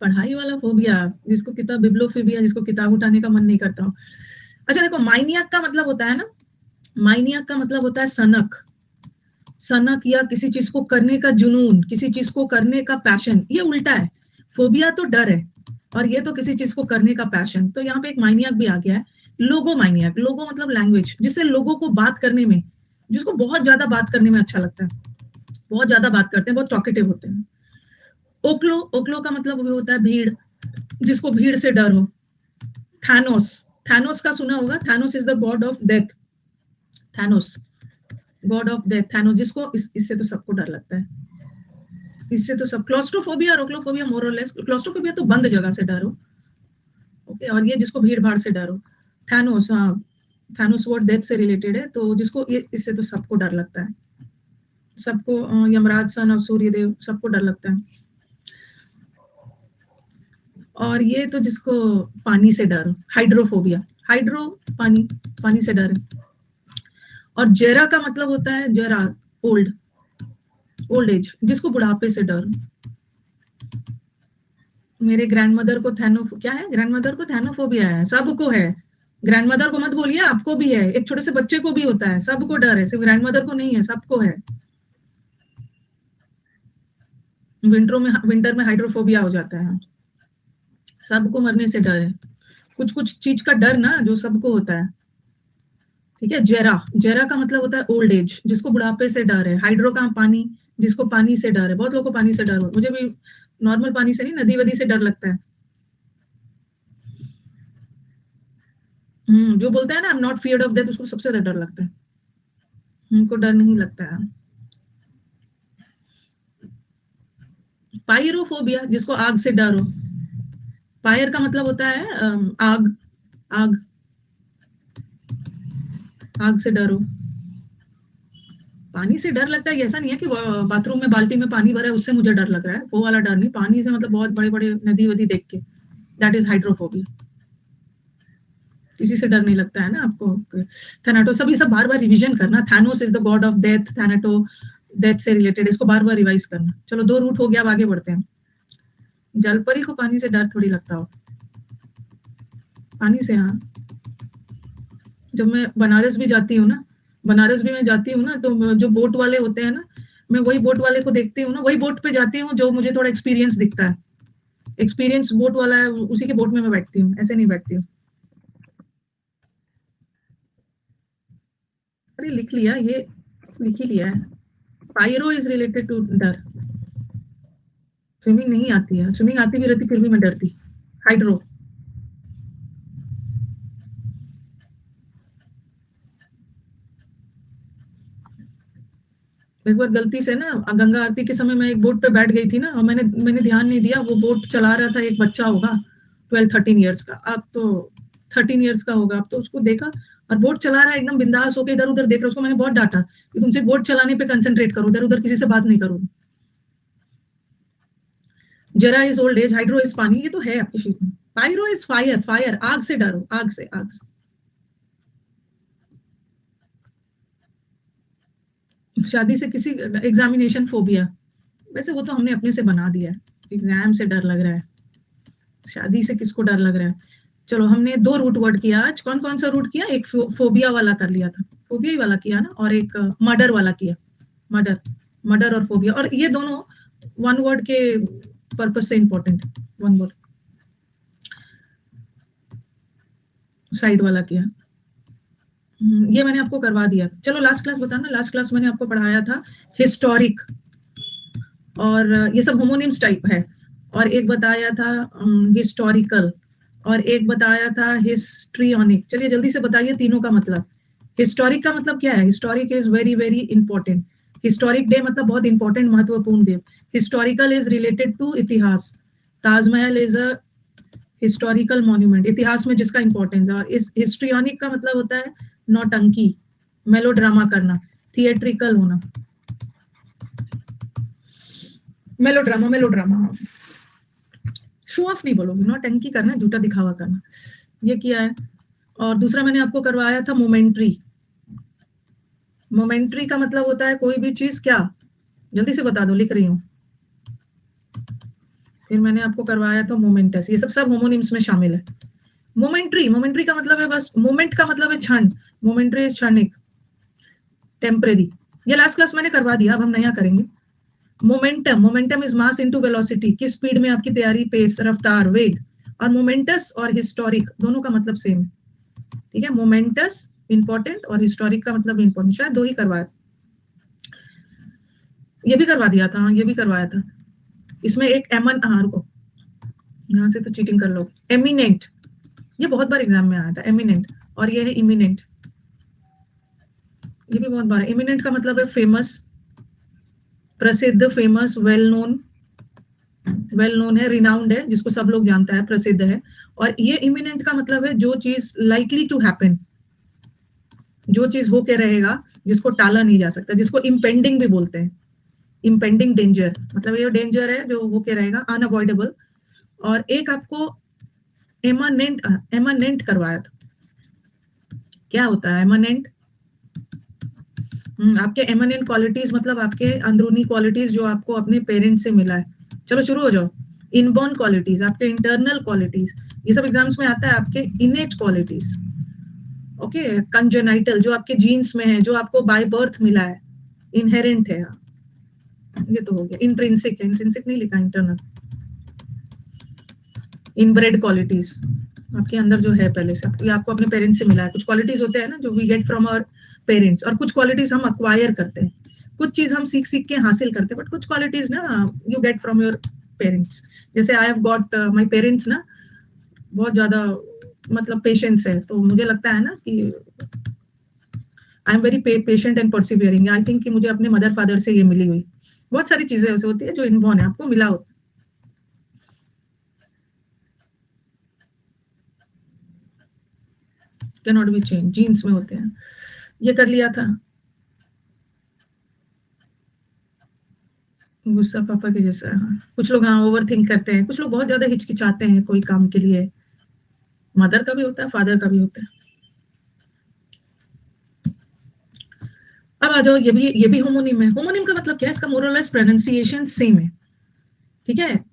पढ़ाई वाला फोबिया, जिसको किताब, बिब्लोफोबिया, जिसको किताब उठाने का मन नहीं करता। अच्छा देखो, माइनियक का मतलब होता है ना, माइनियक का मतलब होता है सनक, सनक या किसी चीज को करने का जुनून, किसी चीज को करने का पैशन, ये उल्टा है। फोबिया तो डर है और ये तो किसी चीज को करने का पैशन। तो यहाँ पे एक माइनियक भी आ गया है, लोगो माइनियक। लोगो मतलब लैंग्वेज, जिससे लोगों को बात करने में, जिसको बहुत ज्यादा बात करने में अच्छा लगता है, बहुत ज्यादा बात करते हैं, बहुत टॉकेटिव होते हैं। ओक्लो, ओक्लो का मतलब होता है भीड़, जिसको भीड़ से डर हो। थैनोस, थैनोस का सुना होगा, Thanos is the god of death, Thanos God of death, Thanos, जिसको इससे तो सबको डर लगता है, इससे तो सब। क्लॉस्ट्रोफोबिया और ओक्लोफोबिया मोर और लेस, क्लॉस्ट्रोफोबिया तो बंद जगह से डरो, ओके, और ये जिसको भीड़ भाड़ से डरो। थैनोस, हाँ, थैनोस वर्ड डेथ से रिलेटेड है, तो जिसको ये, इससे तो सबको डर लगता है, सबको, यमराज सन और सूर्यदेव, सबको डर लगता है। और ये तो जिसको पानी से डर, हाइड्रोफोबिया, हाइड्रो पानी, पानी से डर है। और जेरा का मतलब होता है जेरा, ओल्ड, ओल्ड एज, जिसको बुढ़ापे से डर। मेरे ग्रैंडमदर को थैनो, क्या है, ग्रैंडमदर को थैनोफोबिया है, सबको है। ग्रैंडमदर को मत बोलिए, आपको भी है, एक छोटे से बच्चे को भी होता है, सबको डर है, सिर्फ ग्रैंडमदर को नहीं है, सबको है। विंटर में हाइड्रोफोबिया हो जाता है, सबको मरने से डर है, कुछ कुछ चीज का डर ना जो सबको होता है। ठीक है, जेरा, जेरा का मतलब होता है ओल्ड एज, जिसको बुढ़ापे से डर है। हाइड्रो का पानी, जिसको पानी से डर है, बहुत लोगों को पानी से डर हो, मुझे भी नॉर्मल पानी से नहीं, नदी वदी से डर लगता है। जो बोलता है ना I am not feared of death, उसको सबसे ज्यादा डर लगता है, उनको डर नहीं लगता है। पायरोफोबिया, जिसको आग से डर हो। फायर का मतलब होता है आग, आग, आग से डर हो। पानी से डर लगता है, ऐसा नहीं है कि बाथरूम में बाल्टी में पानी भरा है उससे मुझे डर लग रहा है, वो वाला डर नहीं, पानी से मतलब बहुत बड़े बड़े नदी वदी देख के, दैट इज हाइड्रोफोबिया। किसी से डर नहीं लगता है ना आपको। थैनाटो, सब ये सब बार बार रिवीजन करना, Thanatos is the god of death, thanato death से रिलेटेड, इसको बार बार रिवाइज करना। चलो 2 रूट हो गया, अब आगे बढ़ते हैं। जलपरी को पानी से डर थोड़ी लगता हो, पानी से, हाँ। जब मैं बनारस भी जाती हूँ ना, बनारस भी मैं जाती हूँ ना, तो जो बोट वाले होते हैं ना, मैं वही बोट वाले को देखती हूँ ना, वही बोट पे जाती हूँ जो मुझे थोड़ा एक्सपीरियंस दिखता है, एक्सपीरियंस बोट वाला है, उसी के बोट में मैं बैठती हूँ, ऐसे नहीं बैठती हूँ। अरे लिख लिया ये, लिख ही लिया है। पायरो इज रिलेटेड टू डर। स्विमिंग नहीं आती है, स्विमिंग आती भी रहती फिर भी मैं डरती। हाइड्रो, एक बार गलती से ना गंगा आरती के समय मैं एक बोट पे बैठ गई थी ना, और मैंने मैंने ध्यान नहीं दिया, वो बोट चला रहा था एक बच्चा होगा 12-13 ईयर्स का, अब तो 13 ईयर्स का होगा, अब तो उसको देखा, और बोट चला रहा है एकदम बिंदास होकर, इधर उधर देख रहा है, उसको मैंने बहुत डांटा कि तुमसे बोट चलाने पे कंसंट्रेट करो, इधर उधर किसी से बात नहीं करो। जरा is old age, hydro is पानी, ये तो है आपकी शीट में। पायरो इज फायर, फायर, आग से डरो, आग से, आग से। शादी से किसी, एग्जामिनेशन फोबिया, वैसे वो तो हमने अपने से बना दिया है, एग्जाम से डर लग रहा है, शादी से किसको डर लग रहा है। चलो हमने 2 रूट वर्ड किया आज, कौन कौन सा रूट किया, एक फोबिया वाला कर लिया था, फोबिया ही वाला किया ना, और एक मर्डर वाला किया, मर्डर, मर्डर और फोबिया, और ये दोनों वन वर्ड के पर्पस से इंपॉर्टेंट, वन वर्ड, साइड वाला किया। ये मैंने आपको करवा दिया। चलो लास्ट क्लास बताना, लास्ट क्लास मैंने आपको पढ़ाया था हिस्टोरिक, और ये सब होमोनिम्स टाइप है, और एक बताया था हिस्टोरिकल, और एक बताया था हिस्ट्रियोनिक। चलिए जल्दी से बताइए तीनों का मतलब। हिस्टोरिक का मतलब क्या है, historic is very very important. Historic day मतलब बहुत इंपॉर्टेंट महत्वपूर्ण दिन. हिस्टोरिकल इज रिलेटेड टू इतिहास. Taj Mahal is a historical monument, इतिहास में जिसका इंपॉर्टेंस है. और इस हिस्ट्रियोनिक का मतलब होता है नौटंकी, मेलोड्रामा करना, थिएट्रिकल होना. मेलोड्रामा, मेलोड्रामा, शो ऑफ नहीं बोलोगे, नौटंकी करना, झूठा दिखावा करना, ये किया है. और दूसरा मैंने आपको करवाया था मोमेंट्री. मोमेंट्री का मतलब होता है कोई भी चीज क्या, जल्दी से बता दो, लिख रही हूँ. फिर मैंने आपको करवाया था मोमेंटस, ये सब होमोनिम्स में शामिल है. मोमेंट्री, मोमेंट्री का मतलब है बस, मोमेंट का मतलब है क्षण, मोमेंट्री इज क्षणिक, टेम्परेरी. ये लास्ट क्लास मैंने करवा दिया, अब हम नया करेंगे. Momentum, momentum is mass into velocity, किस स्पीड में आपकी तैयारी, पेस, रफ्तार, वेग. और मोमेंटस और हिस्टोरिक दोनों का मतलब सेम है. ठीक है, मोमेंटस इंपॉर्टेंट और हिस्टोरिक का मतलब इंपॉर्टेंट, शायद दो ही करवाया. ये भी करवा दिया था, ये भी करवाया था. इसमें एक एमन आर को, यहाँ से तो चीटिंग कर लो. एमिनेंट, ये बहुत बार एग्जाम में आया था, एमिनेंट. और ये है इमिनेंट, ये भी बहुत बार है. इमिनेंट का मतलब है फेमस, प्रसिद्ध, famous, well known. Well known है, रिनाउंड है, जिसको सब लोग जानता है, प्रसिद्ध है. और ये इमिनेंट का मतलब है जो चीज लाइकली टू हैपन, जो चीज होके रहेगा, जिसको टाला नहीं जा सकता, जिसको इम्पेंडिंग भी बोलते हैं. इम्पेंडिंग डेंजर, मतलब ये डेंजर है जो होके रहेगा, अनअवॉइडेबल. और एक आपको एमानेंट, एमानेंट करवाया था. क्या होता है एमानेंट? आपके एमानेंट क्वालिटीज मतलब आपके अंदरूनी क्वालिटीज जो आपको अपने पेरेंट्स से मिला है. चलो शुरू हो जाओ. इनबॉर्न क्वालिटीज, आपके इंटरनल क्वालिटीज, ये सब एग्जाम्स में आता है. आपके इनेट क्वालिटीज, ओके. कंजेनाइटल, जो आपके जीन्स में है, जो आपको बाय बर्थ मिला है, इनहेरेंट है. ये तो हो गया. इंट्रिंसिक है, इंट्रिंसिक नहीं लिखा, इंटरनल. इनब्रेड क्वालिटीज, आपके अंदर जो है पहले से, ये आपको अपने पेरेंट्स से मिला है. कुछ क्वालिटीज होते हैं ना जो we get from our parents, और कुछ क्वालिटीज हम अक्वायर करते हैं. कुछ चीज हम सीख सीख के हासिल करते हैं, बट कुछ क्वालिटीज ना you get from your parents. जैसे I have got my parents ना, बहुत ज्यादा मतलब पेशेंस है, तो मुझे लगता है ना कि I am very patient and persevering. I think कि मुझे अपने मदर फादर से ये मिली हुई. बहुत सारी चीजें ऐसे होती है जो इनबॉर्न है, आपको मिला होता. Can not be change, genes में होते हैं. ये कर लिया था. गुस्सा पापा के जैसा है. हाँ. कुछ लोग हाँ ओवर थिंक करते हैं, कुछ लोग बहुत ज्यादा हिचकिचाते हैं कोई काम के लिए. मदर का भी होता है, फादर का भी होता है. अब आ जाओ, ये भी होमोनिम है. होमोनिम का मतलब क्या है? इसका मोर और लेस प्रोनाउंसिएशन सेम है. ठीक है,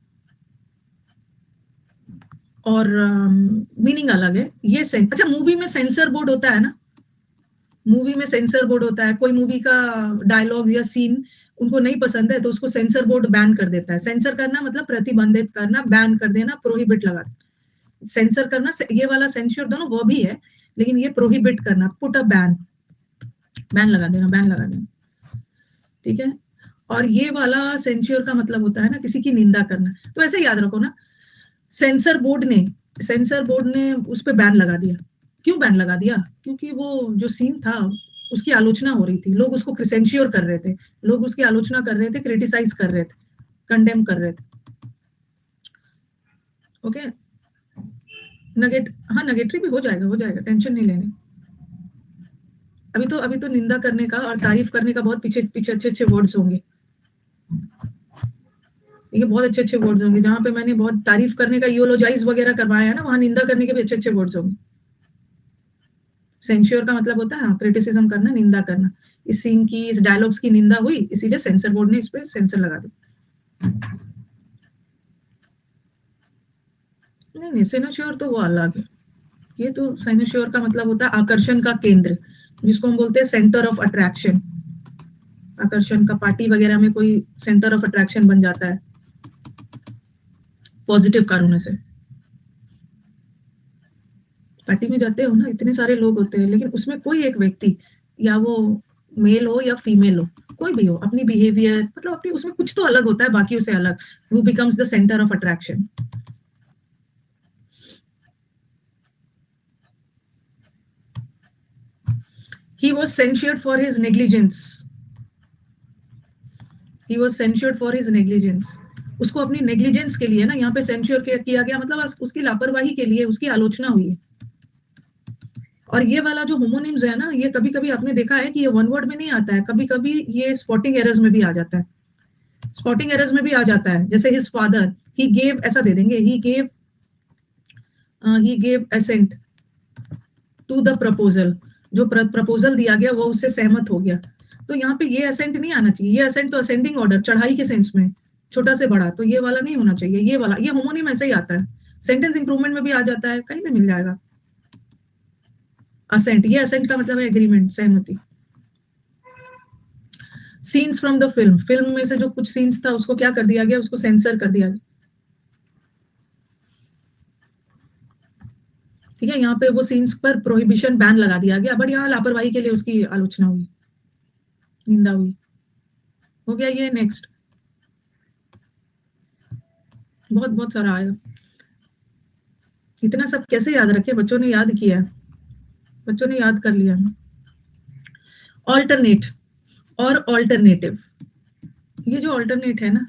और मीनिंग अलग है. ये अच्छा, मूवी में सेंसर बोर्ड होता है ना, मूवी में सेंसर बोर्ड होता है. कोई मूवी का डायलॉग या सीन उनको नहीं पसंद है तो उसको सेंसर बोर्ड बैन कर देता है. सेंसर करना मतलब प्रतिबंधित करना, बैन कर देना, प्रोहिबिट लगा. सेंसर करना, ये वाला सेंसर दोनों वो भी है, लेकिन ये प्रोहिबिट करना, पुट अ बैन, बैन लगा देना, बैन लगा देना. ठीक है, और ये वाला सेंसर का मतलब होता है ना किसी की निंदा करना. तो ऐसे याद रखो ना, सेंसर बोर्ड ने उस पर बैन लगा दिया. क्यों बैन लगा दिया? क्योंकि वो जो सीन था उसकी आलोचना हो रही थी, लोग उसको सेंश्योर कर रहे थे, लोग उसकी आलोचना कर रहे थे, क्रिटिसाइज कर रहे थे, कंडेम कर रहे थे. ओके, हाँ नेगेटिव भी हो जाएगा, हो जाएगा, टेंशन नहीं लेनी. अभी तो निंदा करने का और तारीफ करने का बहुत पीछे पीछे अच्छे अच्छे वर्ड्स होंगे. ये बहुत अच्छे अच्छे वर्ड्स होंगे. जहां पे मैंने बहुत तारीफ करने का यूलोजाइज वगैरह करवाया है ना, वहां निंदा करने के भी अच्छे अच्छे वर्ड्स होंगे. सेंश्योर का मतलब होता है क्रिटिसिज्म करना, निंदा करना. इस सीन की, इस डायलॉग्स की निंदा हुई, इसीलिए सेंसर बोर्ड ने इस पे सेंसर लगा दी. नहीं नहीं, सेनोश्योर तो वो अलग है. ये तो सेनोश्योर का मतलब होता है आकर्षण का केंद्र, जिसको हम बोलते हैं सेंटर ऑफ अट्रैक्शन. आकर्षण का, पार्टी वगैरह में कोई सेंटर ऑफ अट्रैक्शन बन जाता है पॉजिटिव कारणों से. पार्टी में जाते हो ना, इतने सारे लोग होते हैं, लेकिन उसमें कोई एक व्यक्ति, या वो मेल हो या फीमेल हो, कोई भी हो, अपनी बिहेवियर मतलब अपनी उसमें कुछ तो अलग होता है बाकियों से अलग. Who becomes the centre of attraction. He was censured for his negligence. He was censured for his negligence, उसको अपनी नेग्लिजेंस के लिए ना यहाँ पे सेंश्योर किया गया, मतलब उसकी लापरवाही के लिए उसकी आलोचना हुई है। और ये वाला जो होमोनिम्स है ना, ये कभी कभी आपने देखा है कि ये वन वर्ड में नहीं आता है, कभी कभी ये स्पॉटिंग एरर्स में भी आ जाता है, स्पॉटिंग एरर्स में भी आ जाता है। जैसे हिज फादर, ही गेव, ऐसा दे देंगे, he gave assent to the proposal, जो प्रपोजल दिया गया वो उससे सहमत हो गया। तो यहाँ पे ये असेंट नहीं आना चाहिए, ये असेंट तो असेंडिंग ऑर्डर, चढ़ाई के सेंस में, छोटा से बड़ा, तो ये वाला नहीं होना चाहिए, ये वाला, ये होमोनिम ऐसे ही आता है, सेंटेंस इंप्रूवमेंट में भी आ जाता है, कहीं भी मिल जाएगा असेंट। ये असेंट का मतलब है एग्रीमेंट, सहमति। Scenes from the film, film में से जो कुछ सीन्स था उसको क्या कर दिया गया, उसको सेंसर कर दिया गया। ठीक है, यहाँ पे वो सीन्स पर प्रोहिबिशन, बैन लगा दिया गया, बट यहाँ लापरवाही के लिए उसकी आलोचना हुई, निंदा हुई। हो गया ये। नेक्स्ट, बहुत बहुत सारा आएगा, इतना सब कैसे याद रखे, बच्चों ने याद किया है, बच्चों ने याद कर लिया। ऑल्टरनेट और ऑल्टरनेटिव, ये जो ऑल्टरनेट है ना,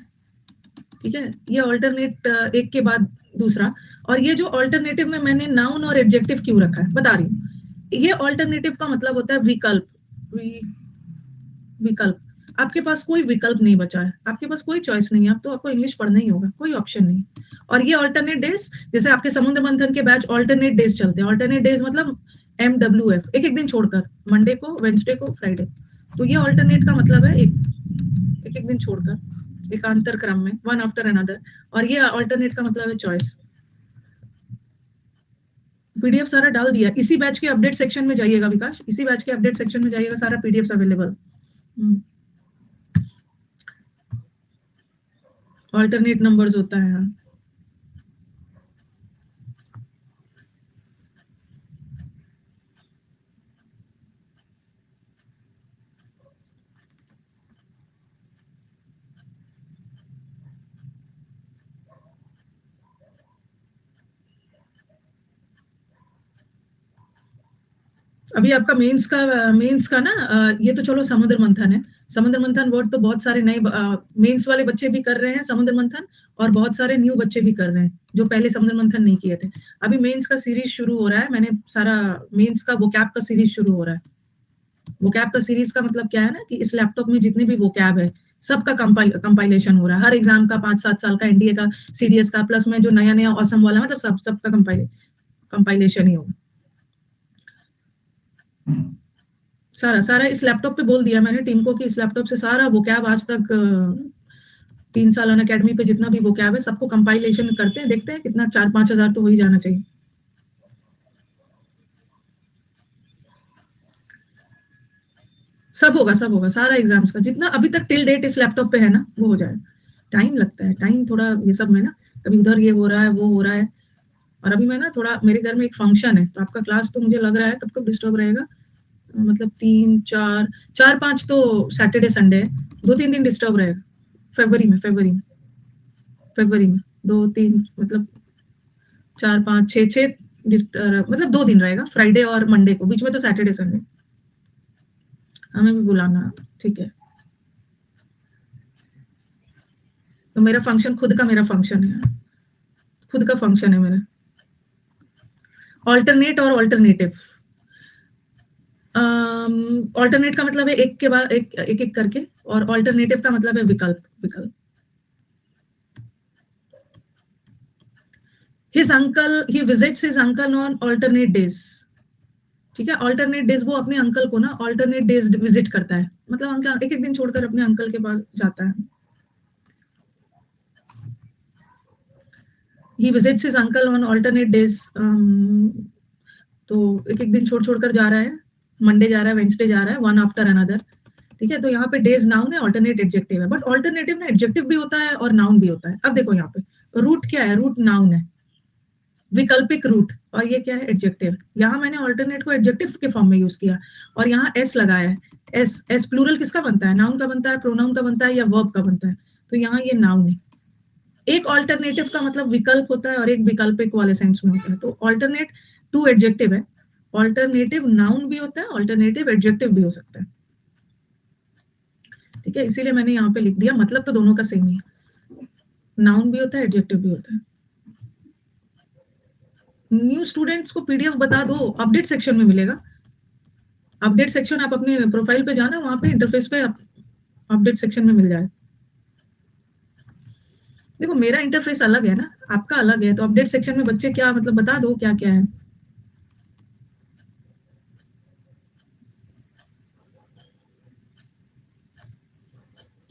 ठीक है, ये ऑल्टरनेट एक के बाद दूसरा, और ये जो ऑल्टरनेटिव में मैंने नाउन और एडजेक्टिव क्यों रखा है बता रही हूँ। ये ऑल्टरनेटिव का मतलब होता है विकल्प, विकल्प, आपके पास कोई विकल्प नहीं बचा है, आपके पास कोई चॉइस नहीं है, अब तो आपको इंग्लिश पढ़ना ही होगा, कोई ऑप्शन नहीं। और ये ऑल्टरनेट डेज, जैसे आपके समुद्र मंथन के बैच ऑल्टरनेट डेज चलते हैं, ऑल्टरनेट डेज मतलब MWF, एक एक दिन छोड़कर, मंडे को, वेंसडे को, फ्राइडे, तो ये ऑल्टरनेट का मतलब है एक एक दिन छोड़कर, एकांतर क्रम में, वन आफ्टर अनदर, और ये ऑल्टरनेट का मतलब है चॉइस। पीडीएफ सारा डाल दिया, इसी बैच के अपडेट सेक्शन में जाइएगा विकास, इसी बैच के अपडेट सेक्शन में जाइएगा, सारा पीडीएफ अवेलेबल। ऑल्टरनेट नंबर्स होता है यहाँ। अभी आपका मेंस का ना, ये तो चलो समुद्र मंथन है, समुद्र मंथन वर्ड तो बहुत सारे नए मेंस वाले बच्चे भी कर रहे हैं समुद्र मंथन, और बहुत सारे न्यू बच्चे भी कर रहे हैं जो पहले समुद्र मंथन नहीं किए थे। अभी मेंस का सीरीज शुरू हो रहा है, मैंने सारा मेंस का वोकैब का सीरीज शुरू हो रहा है। वोकैब का सीरीज का मतलब क्या है ना, कि इस लैपटॉप में जितने भी वोकैब है सबका कंपाइलेशन हो रहा है, हर एग्जाम का 5-7 साल का, एनडीए का, सीडीएस का, प्लस में जो नया नया ऑसम वाला, मतलब सबका कंपाइलेशन ही होगा। सारा इस लैपटॉप पे बोल दिया मैंने टीम को कि इस लैपटॉप से सारा वोकैब आज तक 3 साल अनअकैडमी पे जितना भी वोकैब है सबको कंपाइलेशन करते हैं, देखते हैं कितना, 4-5 हजार तो हो ही जाना चाहिए। सब होगा सारा एग्जाम्स का जितना अभी तक टिल डेट इस लैपटॉप पे है ना, वो हो जाएगा। टाइम लगता है, टाइम थोड़ा ये सब में ना, कभी उधर ये हो रहा है, वो हो रहा है। और अभी मैं ना थोड़ा, मेरे घर में एक फंक्शन है, तो आपका क्लास तो मुझे लग रहा है कब कब डिस्टर्ब रहेगा, मतलब 3-4-5 तो सैटरडे संडे है, 2-3 दिन डिस्टर्ब रहेगा फरवरी में 2-3, मतलब 4-5-6 मतलब 2 दिन रहेगा, फ्राइडे और मंडे को, बीच में तो सैटरडे संडे। हमें भी बुलाना, ठीक है। तो मेरा फंक्शन, खुद का मेरा फंक्शन है, खुद का फंक्शन है मेरा। ऑल्टरनेट और ऑल्टरनेटिव, ऑल्टरनेट का मतलब है एक के बाद एक एक करके, और ऑल्टरनेटिव का मतलब है विकल्प। His uncle, he visits his uncle on alternate days, ठीक है, ऑल्टरनेट डेज, वो अपने अंकल को ना ऑल्टरनेट डेज विजिट करता है, मतलब अंकल एक एक दिन छोड़कर अपने अंकल के पास जाता है। He visits his uncle on alternate days, तो एक एक दिन छोड़ छोड़कर जा रहा है, मंडे जा रहा है, वेंसडे जा रहा है, वन आफ्टर अनदर, ठीक है। तो यहाँ पे डेज नाउन है, ऑल्टरनेट एडजेक्टिव है, बट ऑल्टरनेटिव में एडजेक्टिव भी होता है और नाउन भी होता है। अब देखो यहाँ पे रूट क्या है, रूट नाउन है, विकल्पिक रूट, और ये क्या है, एडजेक्टिव। यहाँ मैंने ऑल्टरनेट को एडजेक्टिव के फॉर्म में यूज किया, और यहाँ एस लगाया है, एस प्लूरल किसका बनता है, नाउन का बनता है, प्रोनाउन का बनता है, या वर्ब का बनता है, तो यहाँ ये नाउन है। एक ऑल्टरनेटिव का मतलब विकल्प होता है, और एक विकल्पिक वाले सेंस में होता है, तो ऑल्टरनेट टू एडजेक्टिव है, ऑल्टरनेटिव नाउन भी होता है, ऑल्टरनेटिव एडजेक्टिव भी हो सकता है, ठीक ठीक है, इसीलिए मैंने यहाँ पे लिख दिया, मतलब तो दोनों का सेम ही है। नाउन भी होता है, एडजेक्टिव भी होता है। न्यू स्टूडेंट्स को पीडीएफ बता दो, अपडेट सेक्शन में मिलेगा। अपडेट सेक्शन आप अपने प्रोफाइल पे जाना, वहां पे इंटरफेस पे अपडेट सेक्शन में मिल जाए। देखो मेरा इंटरफेस अलग है ना, आपका अलग है, तो अपडेट सेक्शन में बच्चे क्या मतलब बता दो क्या क्या है।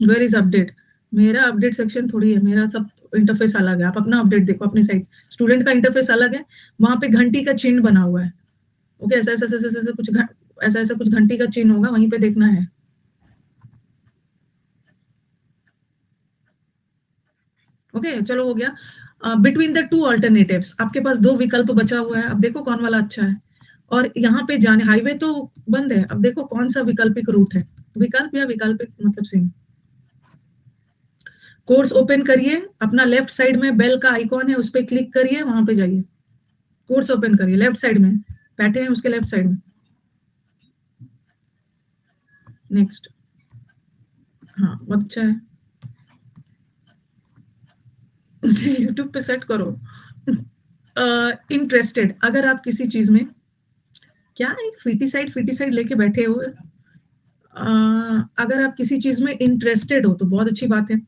Where is update? मेरा अपडेट सेक्शन थोड़ी है, मेरा सब इंटरफेस अलग है। आप अपना अपडेट देखो अपनी साइट। स्टूडेंट का इंटरफेस अलग है, वहां पे घंटी का चिन्ह बना हुआ है। ओके, ऐसा ऐसा ऐसा ऐसा कुछ ऐसा ऐसा कुछ घंटी का चिन्ह होगा, वहीं पे देखना है। ओके चलो हो गया। बिटवीन द टू अल्टरनेटिव्स, आपके पास दो विकल्प बचा हुआ है, अब देखो कौन वाला अच्छा है। और यहाँ पे जाने, हाईवे तो बंद है, अब देखो कौन सा विकल्पिक रूट है। विकल्प या विकल्पिक मतलब सेम। कोर्स ओपन करिए, अपना लेफ्ट साइड में बेल का आइकॉन है, उस पर क्लिक करिए, वहां पे जाइए। कोर्स ओपन करिए, लेफ्ट साइड में बैठे हैं उसके लेफ्ट साइड में। नेक्स्ट। हाँ बहुत अच्छा है। यूट्यूब पे सेट करो। इंटरेस्टेड, अगर आप किसी चीज में, क्या एक फिटिसाइड लेके बैठे हो। अगर आप किसी चीज में इंटरेस्टेड हो तो बहुत अच्छी बात है।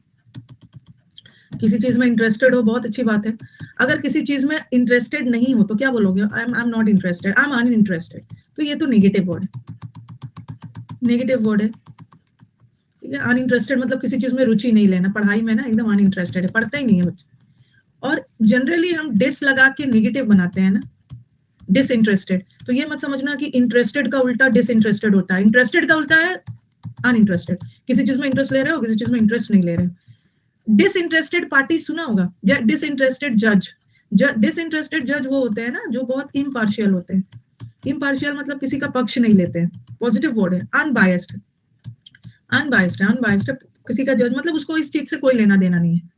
किसी चीज में इंटरेस्टेड हो बहुत अच्छी बात है। अगर किसी चीज में इंटरेस्टेड नहीं हो तो क्या बोलोगे? I am not interested, I am uninterested. तो ये तो नेगेटिव वर्ड है, नेगेटिव वर्ड है। ठीक है, अनइंटरेस्टेड मतलब किसी चीज में रुचि नहीं लेना, पढ़ाई में ना एकदम अनइंटरेस्टेड है, पढ़ते ही नहीं है बच्चे। और जनरली हम डिस लगा के नेगेटिव बनाते हैं ना, डिसइंटरेस्टेड। तो ये मत समझना कि इंटरेस्टेड का उल्टा डिसइंटरेस्टेड होता है। इंटरेस्टेड का उल्टा है अनइंटरेस्टेड। किसी चीज में इंटरेस्ट ले रहे हो, किसी चीज में इंटरेस्ट नहीं ले रहे हो। डिसइंटरेस्टेड पार्टी सुना होगा, डिसइंटरेस्टेड जज। डिसइंटरेस्टेड जज वो होते हैं ना जो बहुत इम्पार्शियल होते हैं। इम्पार्शियल मतलब किसी का पक्ष नहीं लेते हैं, पॉजिटिव वर्ड है। अनबायस्ड, अनबायस्ड है, अनबायस्ड है। किसी का जज मतलब उसको इस चीज से कोई लेना देना नहीं है।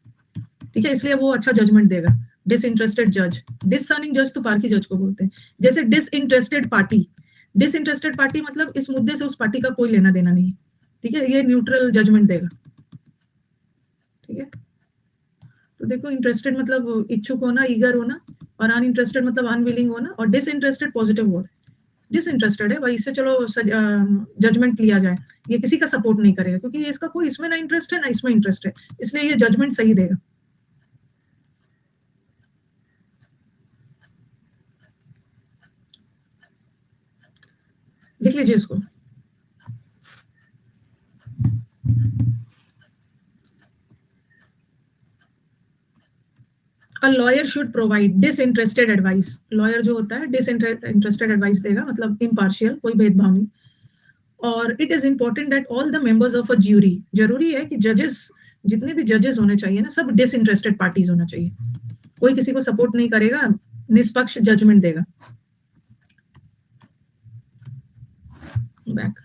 ठीक है, इसलिए वो अच्छा जजमेंट देगा। डिसइंटरेस्टेड जज, डिसर्निंग जज तो पार्की जज को बोलते हैं। जैसे डिसइंटरेस्टेड पार्टी, डिसइंटरेस्टेड पार्टी मतलब इस मुद्दे से उस पार्टी का कोई लेना देना नहीं है। ठीक है, ये न्यूट्रल जजमेंट देगा। ठीक है, तो देखो इंटरेस्टेड मतलब इच्छुक होना, ईगर होना, और अनइंटरेस्टेड मतलब अनविलिंग होना, और डिसइंटरेस्टेड पॉजिटिव वर्ड। डिसइंटरेस्टेड है भाई, इससे चलो जजमेंट लिया जाए। ये किसी का सपोर्ट नहीं करेगा क्योंकि इसका कोई इसमें ना इंटरेस्ट है ना इसमें इंटरेस्ट है, इसलिए ये जजमेंट सही देगा। लिख लीजिए इसको। A lawyer should provide disinterested advice. Lawyer जो होता है डिसइंटरेस्टेड एडवाइस देगा, मतलब इम्पार्शियल, कोई भेदभाव नहीं। और it is important that all the members of a jury, जरूरी है कि जजेस, जितने भी जजेस होने चाहिए ना, सब डिसइंटरेस्टेड पार्टीज होना चाहिए। कोई किसी को सपोर्ट नहीं करेगा, निष्पक्ष जजमेंट देगा। बैक।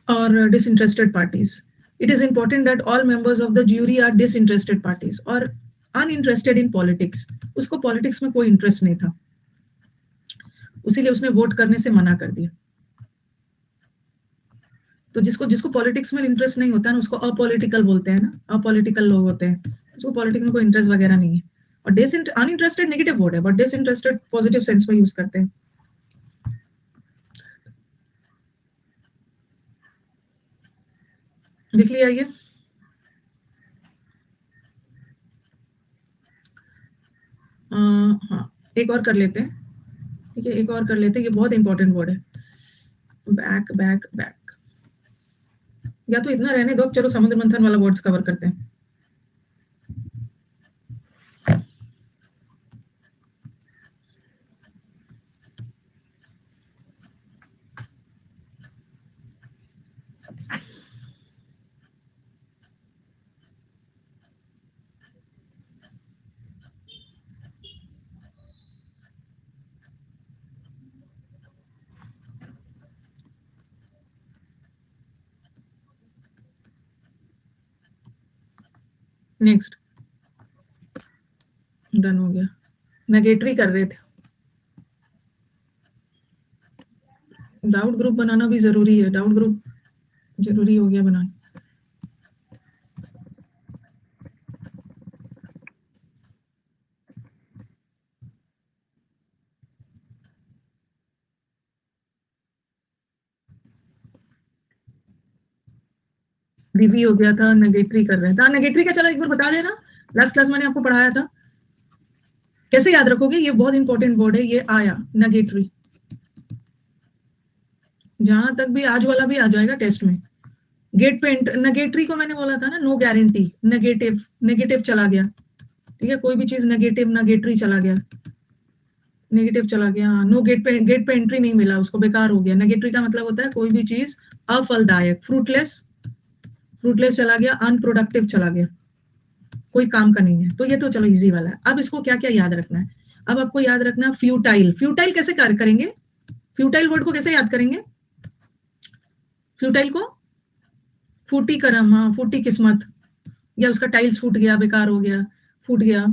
और disinterested parties, it is important that all members of the jury are disinterested parties. और अनइंटरेस्टेड इन पॉलिटिक्स, उसको पॉलिटिक्स में कोई इंटरेस्ट नहीं था, उसीलिए उसने वोट करने से मना कर दिया। तो जिसको जिसको पॉलिटिक्स में इंटरेस्ट नहीं होता है ना, उसको अपॉलिटिकल बोलते हैं ना, अपॉलिटिकल लोग होते हैं, उसको पॉलिटिक्स में कोई इंटरेस्ट वगैरह नहीं है। और अनइंटरेस्टेड नेगेटिव वर्ड है, बट डिसइंटरेस्टेड पॉजिटिव सेंस में यूज करते हैं। लिख लिया ये। हाँ, एक और कर लेते हैं। ठीक है, एक और कर लेते हैं, ये बहुत इंपॉर्टेंट वर्ड है। Back back back. या तो इतना रहने दो, चलो समुद्र मंथन वाला वर्ड्स कवर करते हैं। नेक्स्ट, डन हो गया। नेगेटरी कर रहे थे, डाउट ग्रुप बनाना भी जरूरी है, डाउट ग्रुप जरूरी हो गया बनाना। डीवी हो गया था, नेगेटरी कर रहे थे। नेगेटरी का चलो एक बार बता देना, लास्ट क्लास मैंने आपको पढ़ाया था, कैसे याद रखोगे, ये बहुत इंपॉर्टेंट वर्ड है, ये आया नेगेटरी। जहां तक भी आज वाला भी आ जाएगा टेस्ट में। गेट पे नेगेटरी को मैंने बोला था ना, नो गारंटी, नेगेटिव, नेगेटिव चला गया, ठीक है, कोई भी चीज नेगेटिव, नेगेटरी चला गया, नेगेटिव चला गया, नो गेट पे एंट्री नहीं मिला उसको, बेकार हो गया। नेगेटरी का मतलब होता है कोई भी चीज अफलदायक, फ्रूटलेस, फ्रूटलेस चला गया, अनप्रोडक्टिव चला गया, कोई काम का नहीं है। तो ये तो चलो इजी वाला है। अब इसको क्या क्या याद रखना है, अब आपको याद रखना फ्यूटाइल। फ्यूटाइल कैसे कार्य करेंगे, फ्यूटाइल वर्ड को कैसे याद करेंगे, फ्यूटाइल को फूटी करम, हाँ, फूटी किस्मत, या उसका टाइल्स फूट गया, बेकार हो गया, फूट गया,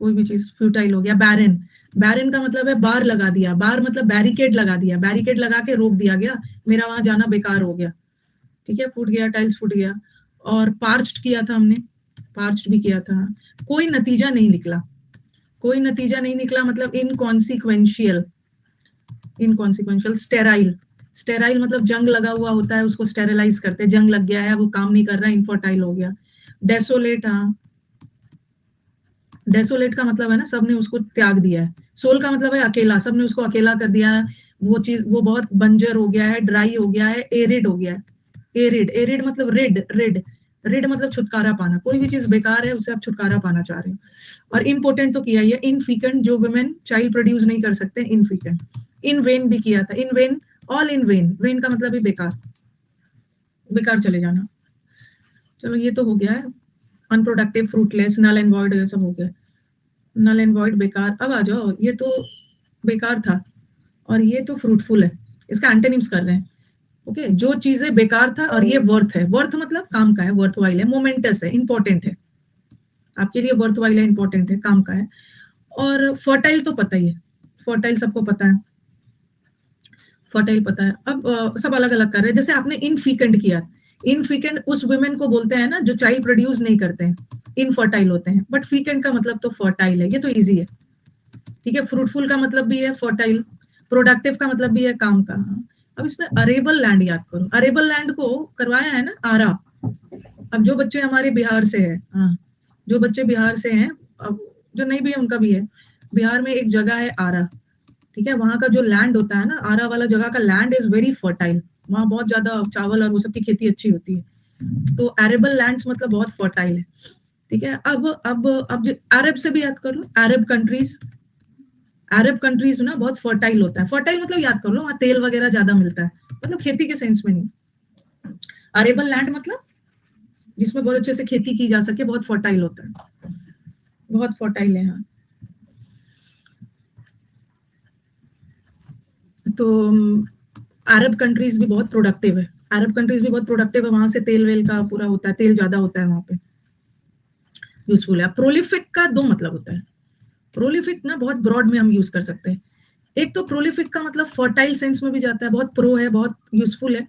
कोई भी चीज फ्यूटाइल हो गया। बैरन, बैरन का मतलब है बार लगा दिया, बार मतलब बैरिकेड लगा दिया, बैरिकेड लगा के रोक दिया गया, मेरा वहां जाना बेकार हो गया, ठीक है, फूट गया, टाइल्स फूट गया। और पार्च्ड किया था हमने, पार्च्ड भी किया था, कोई नतीजा नहीं निकला, कोई नतीजा नहीं निकला मतलब इनकॉन्सिक्वेंशियल, इनकॉन्सिक्वेंशियल। स्टेराइल, स्टेराइल मतलब जंग लगा हुआ होता है, उसको स्टेरिलाइज करते हैं, जंग लग गया है, वो काम नहीं कर रहा है, इनफर्टाइल हो गया। डेसोलेट, हाँ, डेसोलेट का मतलब है ना सबने उसको त्याग दिया है। सोल का मतलब है अकेला, सबने उसको अकेला कर दिया है, वो चीज वो बहुत बंजर हो गया है, ड्राई हो गया है, एरिड हो गया है। एरिड, एरिड मतलब रेड, रेड, रेड मतलब छुटकारा पाना, कोई भी चीज बेकार है उससे आप छुटकारा पाना चाह रहे हो। और इम्पोर्टेंट तो किया ये इनफिकेंट, जो वुमेन चाइल्ड प्रोड्यूस नहीं कर सकते, इनफिकेंट। इन वेन भी किया था, in vain, all in vain, vain का मतलब है बेकार, बेकार चले जाना। चलो ये तो हो गया है, unproductive, fruitless, null and void, ये सब हो गया, नल एंड वॉइड बेकार। अब आ जाओ, ये तो बेकार था और ये तो फ्रूटफुल है, इसका एंटोनिम्स कर रहे हैं। ओके, जो चीजें बेकार था और ये वर्थ है, वर्थ मतलब काम का है, वर्थ वाइल है, मोमेंटस है, इंपॉर्टेंट है, आपके लिए वर्थ वाइल है, इंपॉर्टेंट है, काम का है। और फर्टाइल तो पता ही है, फर्टाइल सबको पता है, फर्टाइल पता है। अब सब अलग अलग कर रहे हैं, जैसे आपने इनफिकेंट किया, इनफिकेंट उस वुमेन को बोलते हैं ना जो चाइल्ड प्रोड्यूस नहीं करते हैं, इनफर्टाइल होते हैं, बट फीकेंट का मतलब तो फर्टाइल है, ये तो इजी है, ठीक है। फ्रूटफुल का मतलब भी है फर्टाइल, प्रोडक्टिव का मतलब भी है काम का। अब इसमें अरेबल लैंड याद करो, अरेबल लैंड को करवाया है ना आरा। अब जो बच्चे हमारे बिहार से है, हाँ, जो बच्चे बिहार से हैं, अब जो नहीं भी है उनका भी है, बिहार में एक जगह है आरा, ठीक है, वहां का जो लैंड होता है ना, आरा वाला जगह का लैंड इज वेरी फर्टाइल, वहां बहुत ज्यादा चावल और वो सब की खेती अच्छी होती है, तो अरेबल लैंड्स मतलब बहुत फर्टाइल है, ठीक है। अब अरब से भी याद कर लो, अरब कंट्रीज, अरब कंट्रीज ना बहुत फर्टाइल होता है, फर्टाइल मतलब याद कर लो वहां तेल वगैरह ज्यादा मिलता है, मतलब खेती के सेंस में नहीं। अरेबल लैंड मतलब जिसमें बहुत अच्छे से खेती की जा सके, बहुत फर्टाइल होता है, बहुत फर्टाइल है यहाँ। तो अरब कंट्रीज भी बहुत प्रोडक्टिव है, अरब कंट्रीज भी बहुत प्रोडक्टिव है, वहां से तेल वेल का पूरा होता है, तेल ज्यादा होता है वहां पे, यूजफुल है। प्रोलिफिक का दो मतलब होता है, प्रोलिफिक ना बहुत ब्रॉड में हम यूज कर सकते हैं। एक तो प्रोलिफिक का मतलब फर्टाइल सेंस में भी जाता है, बहुत प्रो है, बहुत यूजफुल है।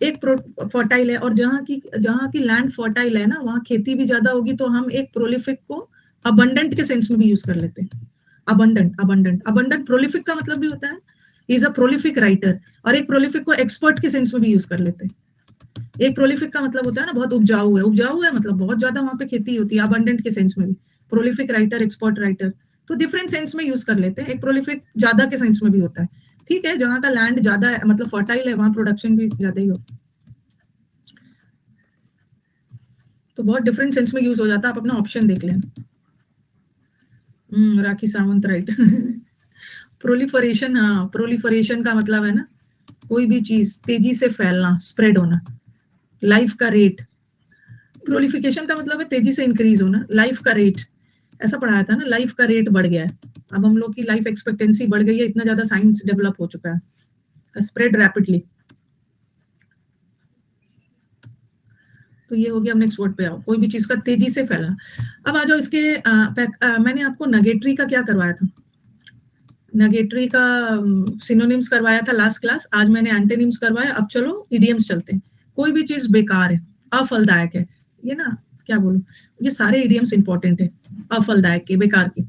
एक फर्टाइल है, और जहाँ की लैंड फर्टाइल है ना, वहाँ खेती भी ज्यादा होगी, तो हम एक प्रोलिफिक को अबंडेंट के सेंस में भी यूज कर लेते हैं। अबंडेंट, अबंडेंट, अबंडेंट प्रोलिफिक का मतलब भी होता है, इज अ प्रोलिफिक राइटर। और एक प्रोलिफिक को एक्सपर्ट के सेंस में भी यूज कर लेते हैं। एक प्रोलिफिक का मतलब होता है ना बहुत उपजाऊ है, उपजाऊ है मतलब बहुत ज्यादा वहां पे खेती होती है, अबंडेंट के सेंस में भी। प्रोलिफिक राइटर, एक्सपर्ट राइटर, तो डिफरेंट सेंस में यूज कर लेते हैं। एक प्रोलिफिक ज्यादा के सेंस में भी होता है, ठीक है, जहाँ का लैंड ज्यादा है मतलब फर्टाइल है, वहां प्रोडक्शन भी ज्यादा ही होता है, तो बहुत डिफरेंट सेंस में यूज हो जाता है। आप अपना ऑप्शन देख लें। राखी सावंत, राइट। प्रोलिफरेशन, हाँ, प्रोलिफरेशन का मतलब है ना कोई भी चीज तेजी से फैलना, स्प्रेड होना। लाइफ का रेट, प्रोलिफिकेशन का मतलब है तेजी से इंक्रीज होना, लाइफ का रेट, ऐसा पढ़ाया था ना, लाइफ का रेट बढ़ गया है, अब हम लोग की लाइफ एक्सपेक्टेंसी बढ़ गई है, इतना ज्यादा साइंस डेवलप हो चुका है, स्प्रेड रैपिडली। तो ये हो गया। अब नेक्स्ट वर्ड पे आओ, कोई भी चीज का तेजी से फैलना। अब आ जाओ इसके मैंने आपको नेगेटरी का क्या करवाया था, नेगेटरी का सिनोनिम्स करवाया था लास्ट क्लास, आज मैंने एंटोनिम्स करवाया। अब चलो इडियम्स चलते हैं। कोई भी चीज बेकार है, अफलदायक है, ये ना क्या बोलूं, ये सारे इडियम्स इंपॉर्टेंट है, अफलदायक के, बेकार के।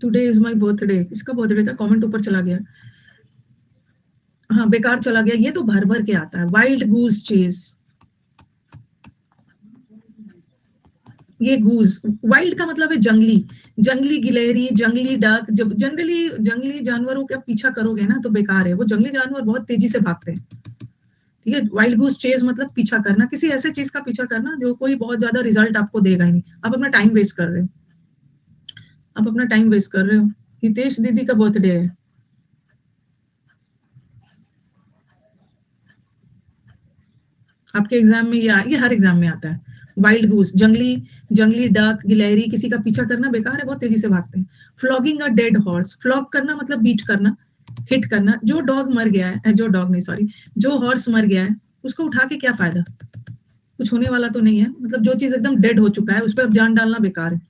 टुडे इज माई बर्थडे, किसका बर्थडे था, कमेंट ऊपर चला गया। हाँ बेकार चला गया, ये तो भर भर के आता है। वाइल्ड गूज चेज, ये गूज, वाइल्ड का मतलब है जंगली, जंगली गिलहरी, जंगली डक। जब जनरली जंगली जानवरों का पीछा करोगे ना तो बेकार है, वो जंगली जानवर बहुत तेजी से भागते हैं। ठीक है, वाइल्ड गूज चेज मतलब पीछा करना, किसी ऐसे चीज का पीछा करना जो कोई बहुत ज्यादा रिजल्ट आपको देगा ही नहीं, आप अपना टाइम वेस्ट कर रहे हो, आप अपना टाइम वेस्ट कर रहे हो। हितेश दीदी का बर्थडे है, आपके एग्जाम में ये हर एग्जाम में आता है। वाइल्ड गूस, जंगली, जंगली डक, गिलहरी, किसी का पीछा करना बेकार है, बहुत तेजी से भागते हैं। Flogging a dead horse, flog करना मतलब बीट करना, हिट करना। जो डॉग मर गया है, जो डॉग नहीं सॉरी, जो हॉर्स मर गया है उसको उठा के क्या फायदा, कुछ होने वाला तो नहीं है। मतलब जो चीज एकदम डेड हो चुका है उस पर अब जान डालना बेकार है।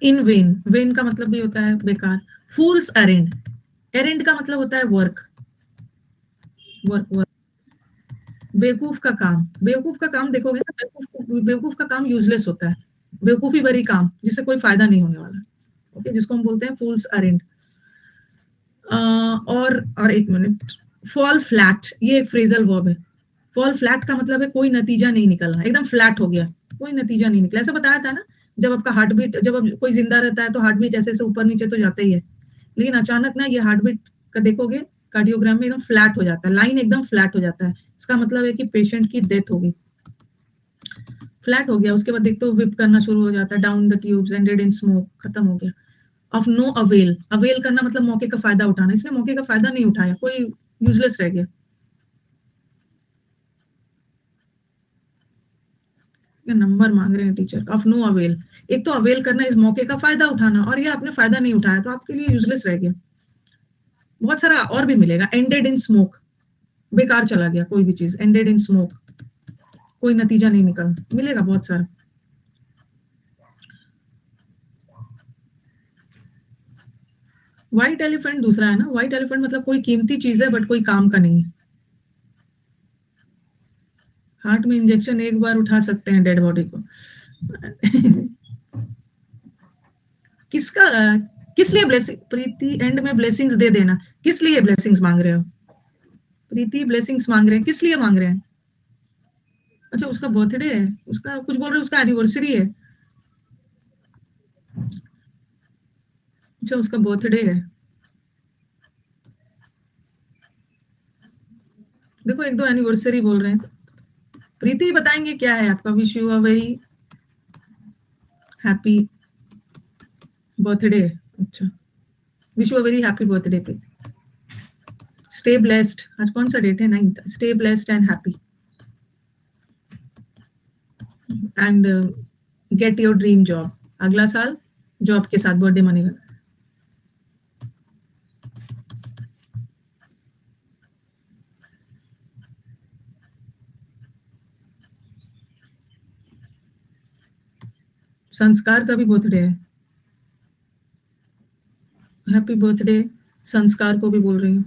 इन वेन, वेन का मतलब भी होता है बेकार। फूल्स एरेंड, एरेंड का मतलब होता है वर्क, वर्क वर्क। बेवकूफ का काम, बेवकूफ का काम देखोगे ना, बेवकूफ का काम यूजलेस होता है, बेवकूफी भरी काम जिससे कोई फायदा नहीं होने वाला। ओके, जिसको हम बोलते हैं फूल्स अरेंड। और एक मिनट, फॉल फ्लैट, ये एक फ्रेजल वर्ब है। फॉल फ्लैट का मतलब है कोई नतीजा नहीं निकलना, एकदम फ्लैट हो गया, कोई नतीजा नहीं निकला। ऐसा बताया था ना, जब आपका हार्ट बीट, जब कोई जिंदा रहता है तो हार्ट बीट ऐसे ऐसे ऊपर नीचे तो जाता ही है, लेकिन अचानक ना ये हार्ट बीट का देखोगे कार्डियोग्राम में एकदम फ्लैट हो जाता है, लाइन एकदम फ्लैट हो जाता है, इसका मतलब है कि पेशेंट की डेथ होगी। फ्लैट हो गया, उसके बाद देखते हो विप करना शुरू हो जाता है, down the tubes ended in smoke, खत्म हो गया। ऑफ नो अवेल, अवेल करना मतलब मौके का फायदा उठाना, इसने मौके का फायदा नहीं उठाया, कोई यूजलेस रह गया, नंबर मांग रहे हैं टीचर। ऑफ नो अवेल, एक तो अवेल करना इस मौके का फायदा उठाना, और ये आपने फायदा नहीं उठाया तो आपके लिए यूजलेस रह गया। बहुत सारा और भी मिलेगा, एंडेड इन स्मोक, बेकार चला गया कोई भी चीज, एंडेड इन स्मोक, कोई नतीजा नहीं निकल, मिलेगा बहुत सारा। व्हाइट एलिफेंट दूसरा है ना, व्हाइट एलिफेंट मतलब कोई कीमती चीज है बट कोई काम का नहीं है। हार्ट में इंजेक्शन एक बार उठा सकते हैं डेड बॉडी को। किसका, किस लिए ब्लेसिंग, प्रीति एंड में ब्लेसिंग्स दे देना, किस लिए ब्लेसिंग्स मांग रहे हो, प्रीति ब्लेसिंग्स मांग रहे हैं, किस लिए मांग रहे हैं। अच्छा उसका बर्थडे है, उसका कुछ बोल रहे हो, उसका एनिवर्सरी है, अच्छा उसका बर्थडे है। देखो एक दो एनिवर्सरी बोल रहे हैं, प्रीति बताएंगे क्या है आपका। Wish you a very happy birthday, अच्छा wish you a very happy birthday Preeti. Stay blessed, आज कौन सा डेट है, 9th, stay blessed and happy and get your dream job. अगला साल जॉब के साथ बर्थडे मनेगा। संस्कार का भी बर्थडे है, हैप्पी बर्थडे, संस्कार को भी बोल रही हूँ।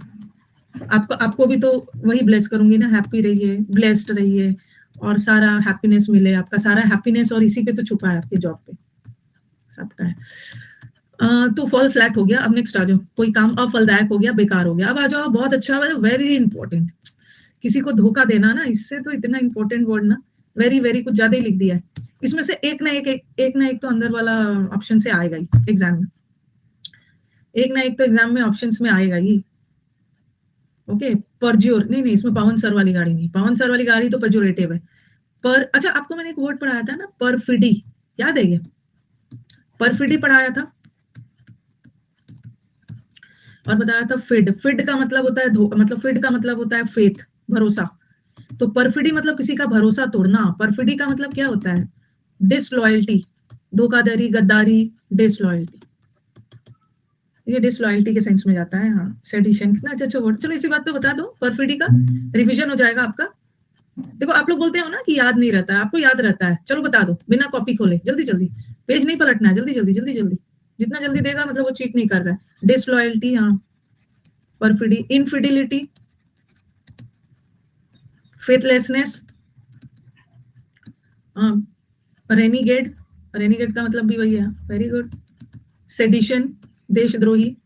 आपको आपको भी तो वही ब्लेस करूंगी ना, हैप्पी रहिए, ब्लेस्ड रहिए, और सारा हैप्पीनेस मिले, आपका सारा हैप्पीनेस और इसी पे तो छुपा है, आपके जॉब पे सबका है। तो फॉल फ्लैट हो गया। अब नेक्स्ट आ जाओ, कोई काम अफलदायक हो गया, बेकार हो गया। अब आ जाओ, बहुत अच्छा, वेरी इंपॉर्टेंट, किसी को धोखा देना ना, इससे तो इतना इंपॉर्टेंट वर्ड ना, वेरी वेरी कुछ ज्यादा ही लिख दिया है। इसमें से एक ना एक तो अंदर वाला ऑप्शन से आएगा ही एग्जाम में, एक ना एक तो एग्जाम में ऑप्शंस में आएगा ही। ओके, परज्योर नहीं नहीं, इसमें पवन सर वाली गाड़ी नहीं, पवन सर वाली गाड़ी तो पेजोरेटिव है। पर अच्छा आपको मैंने एक वर्ड पढ़ाया था ना, परफिडी, याद है ये, परफिडी पढ़ाया था, और बताया था फिड, फिड का मतलब होता है मतलब फिड का मतलब होता है फेथ, भरोसा। तो परफिडी मतलब किसी का भरोसा तोड़ना, परफिडी का मतलब क्या होता है, डिसलॉयल्टी, धोखाधड़ी, गद्दारी, डिसलॉयल्टी। ये डिसलॉयल्टी के सेंस में जाता है। हाँ, सेडिशन कितना अच्छा वर्ड। चलो इसी बात पे बता दो, परफिडी का रिविजन हो जाएगा आपका। देखो आप लोग बोलते हो ना कि याद नहीं रहता है, आपको याद रहता है। चलो बता दो बिना कॉपी खोले, जल्दी जल्दी, पेज नहीं पलटना है, जल्दी जल्दी जल्दी जल्दी, जितना जल्दी देगा मतलब वो चीट नहीं कर रहा है। डिसलॉयल्टी, हाँ, परफिडी, इनफिडिलिटी, फेथलेसनेस, रेनिगेड, रेनिगेड का मतलब भी वही है, वेरी गुड। सेडिशन, देशद्रोही,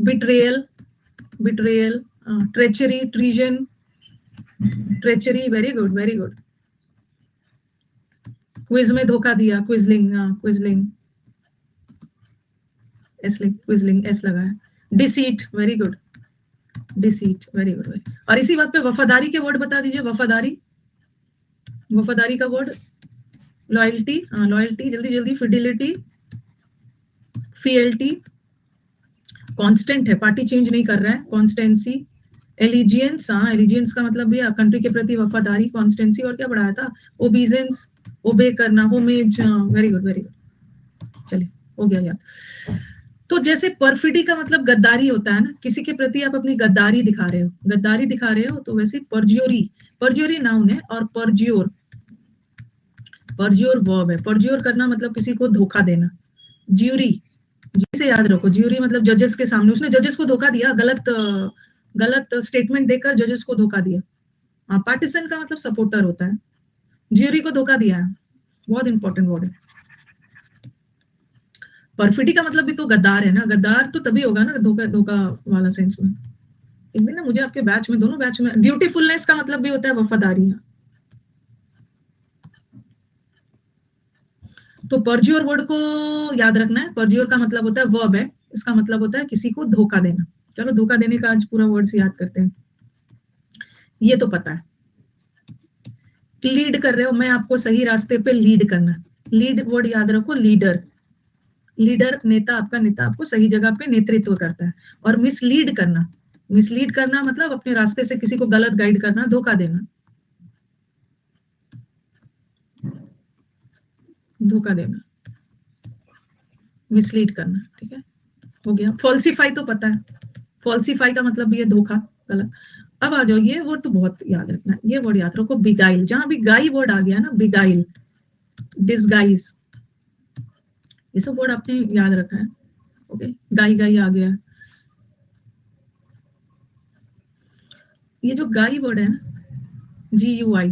betrayal, betrayal, treachery, treason, treachery, very good very good. Quiz में धोखा दिया, क्विजलिंग, क्विजलिंग, क्विजलिंग एस लगा है। Deceit, very good, deceit, very good. और इसी बात पे वफादारी के वर्ड बता दीजिए, वफादारी, वफादारी का वर्ड, लॉयल्टी, लॉयल्टी, जल्दी जल्दी, फिडिलिटी, फीएलटी, कांस्टेंट है, पार्टी चेंज नहीं कर रहा है, कॉन्स्टेंसी, एलिजियंस, एलिजियंस का मतलब भी कंट्री के प्रति वफादारी, कॉन्स्टेंसी, और क्या बढ़ाया था, ओबीजेंस, ओबे करना, homage, very good very good. चलिए हो गया यार। तो जैसे परफिडी का मतलब गद्दारी होता है ना, किसी के प्रति आप अपनी गद्दारी दिखा रहे हो, गद्दारी दिखा रहे हो, तो वैसे परज्योरी, परज्योरी नाउन है, और परज्योर, परज्योर वर्ब है। परज्योर करना मतलब किसी को धोखा देना। ज्यूरी, जी से याद रखो, ज्यूरी मतलब जजेस के सामने, उसने जजेस को धोखा दिया, गलत स्टेटमेंट देकर जजेस को धोखा दिया। पार्टिसन का मतलब सपोर्टर होता है, ज्यूरी को धोखा दिया है, बहुत इंपॉर्टेंट वर्ड है। परफिडी का मतलब भी तो गद्दार है ना, गद्दार तो तभी होगा ना धोखा, धोखा वाला सेंस में। एक दिन ना मुझे आपके बैच में, दोनों बैच में, ड्यूटीफुलनेस का मतलब भी होता है वफादारी। तो परज्योर वर्ड को याद रखना है, परज्योर का मतलब होता है वर्ब है, इसका मतलब होता है किसी को धोखा देना। चलो धोखा देने का आज पूरा वर्ड से याद करते हैं, ये तो पता है। लीड कर रहे हो, मैं आपको सही रास्ते पे लीड करना, लीड वर्ड याद रखो, लीडर, लीडर नेता, आपका नेता आपको सही जगह पे नेतृत्व करता है। और मिसलीड करना, मिसलीड करना मतलब अपने रास्ते से किसी को गलत गाइड करना, धोखा देना, धोखा देना, मिसलीड करना, ठीक है, हो गया। फॉल्सिफाई तो पता है, फॉल्सिफाई का मतलब भी है धोखा, गलत। अब आ जाओ, ये वर्ड तो बहुत याद रखना है, ये वर्ड याद रखो, बिगाइल, जहां भी गाई वर्ड आ गया ना, बिगाइल, डिसगाइज, ये सब वर्ड आपने याद रखा है। ओके, गाई गाई आ गया, ये जो गाई वर्ड है ना, GUI,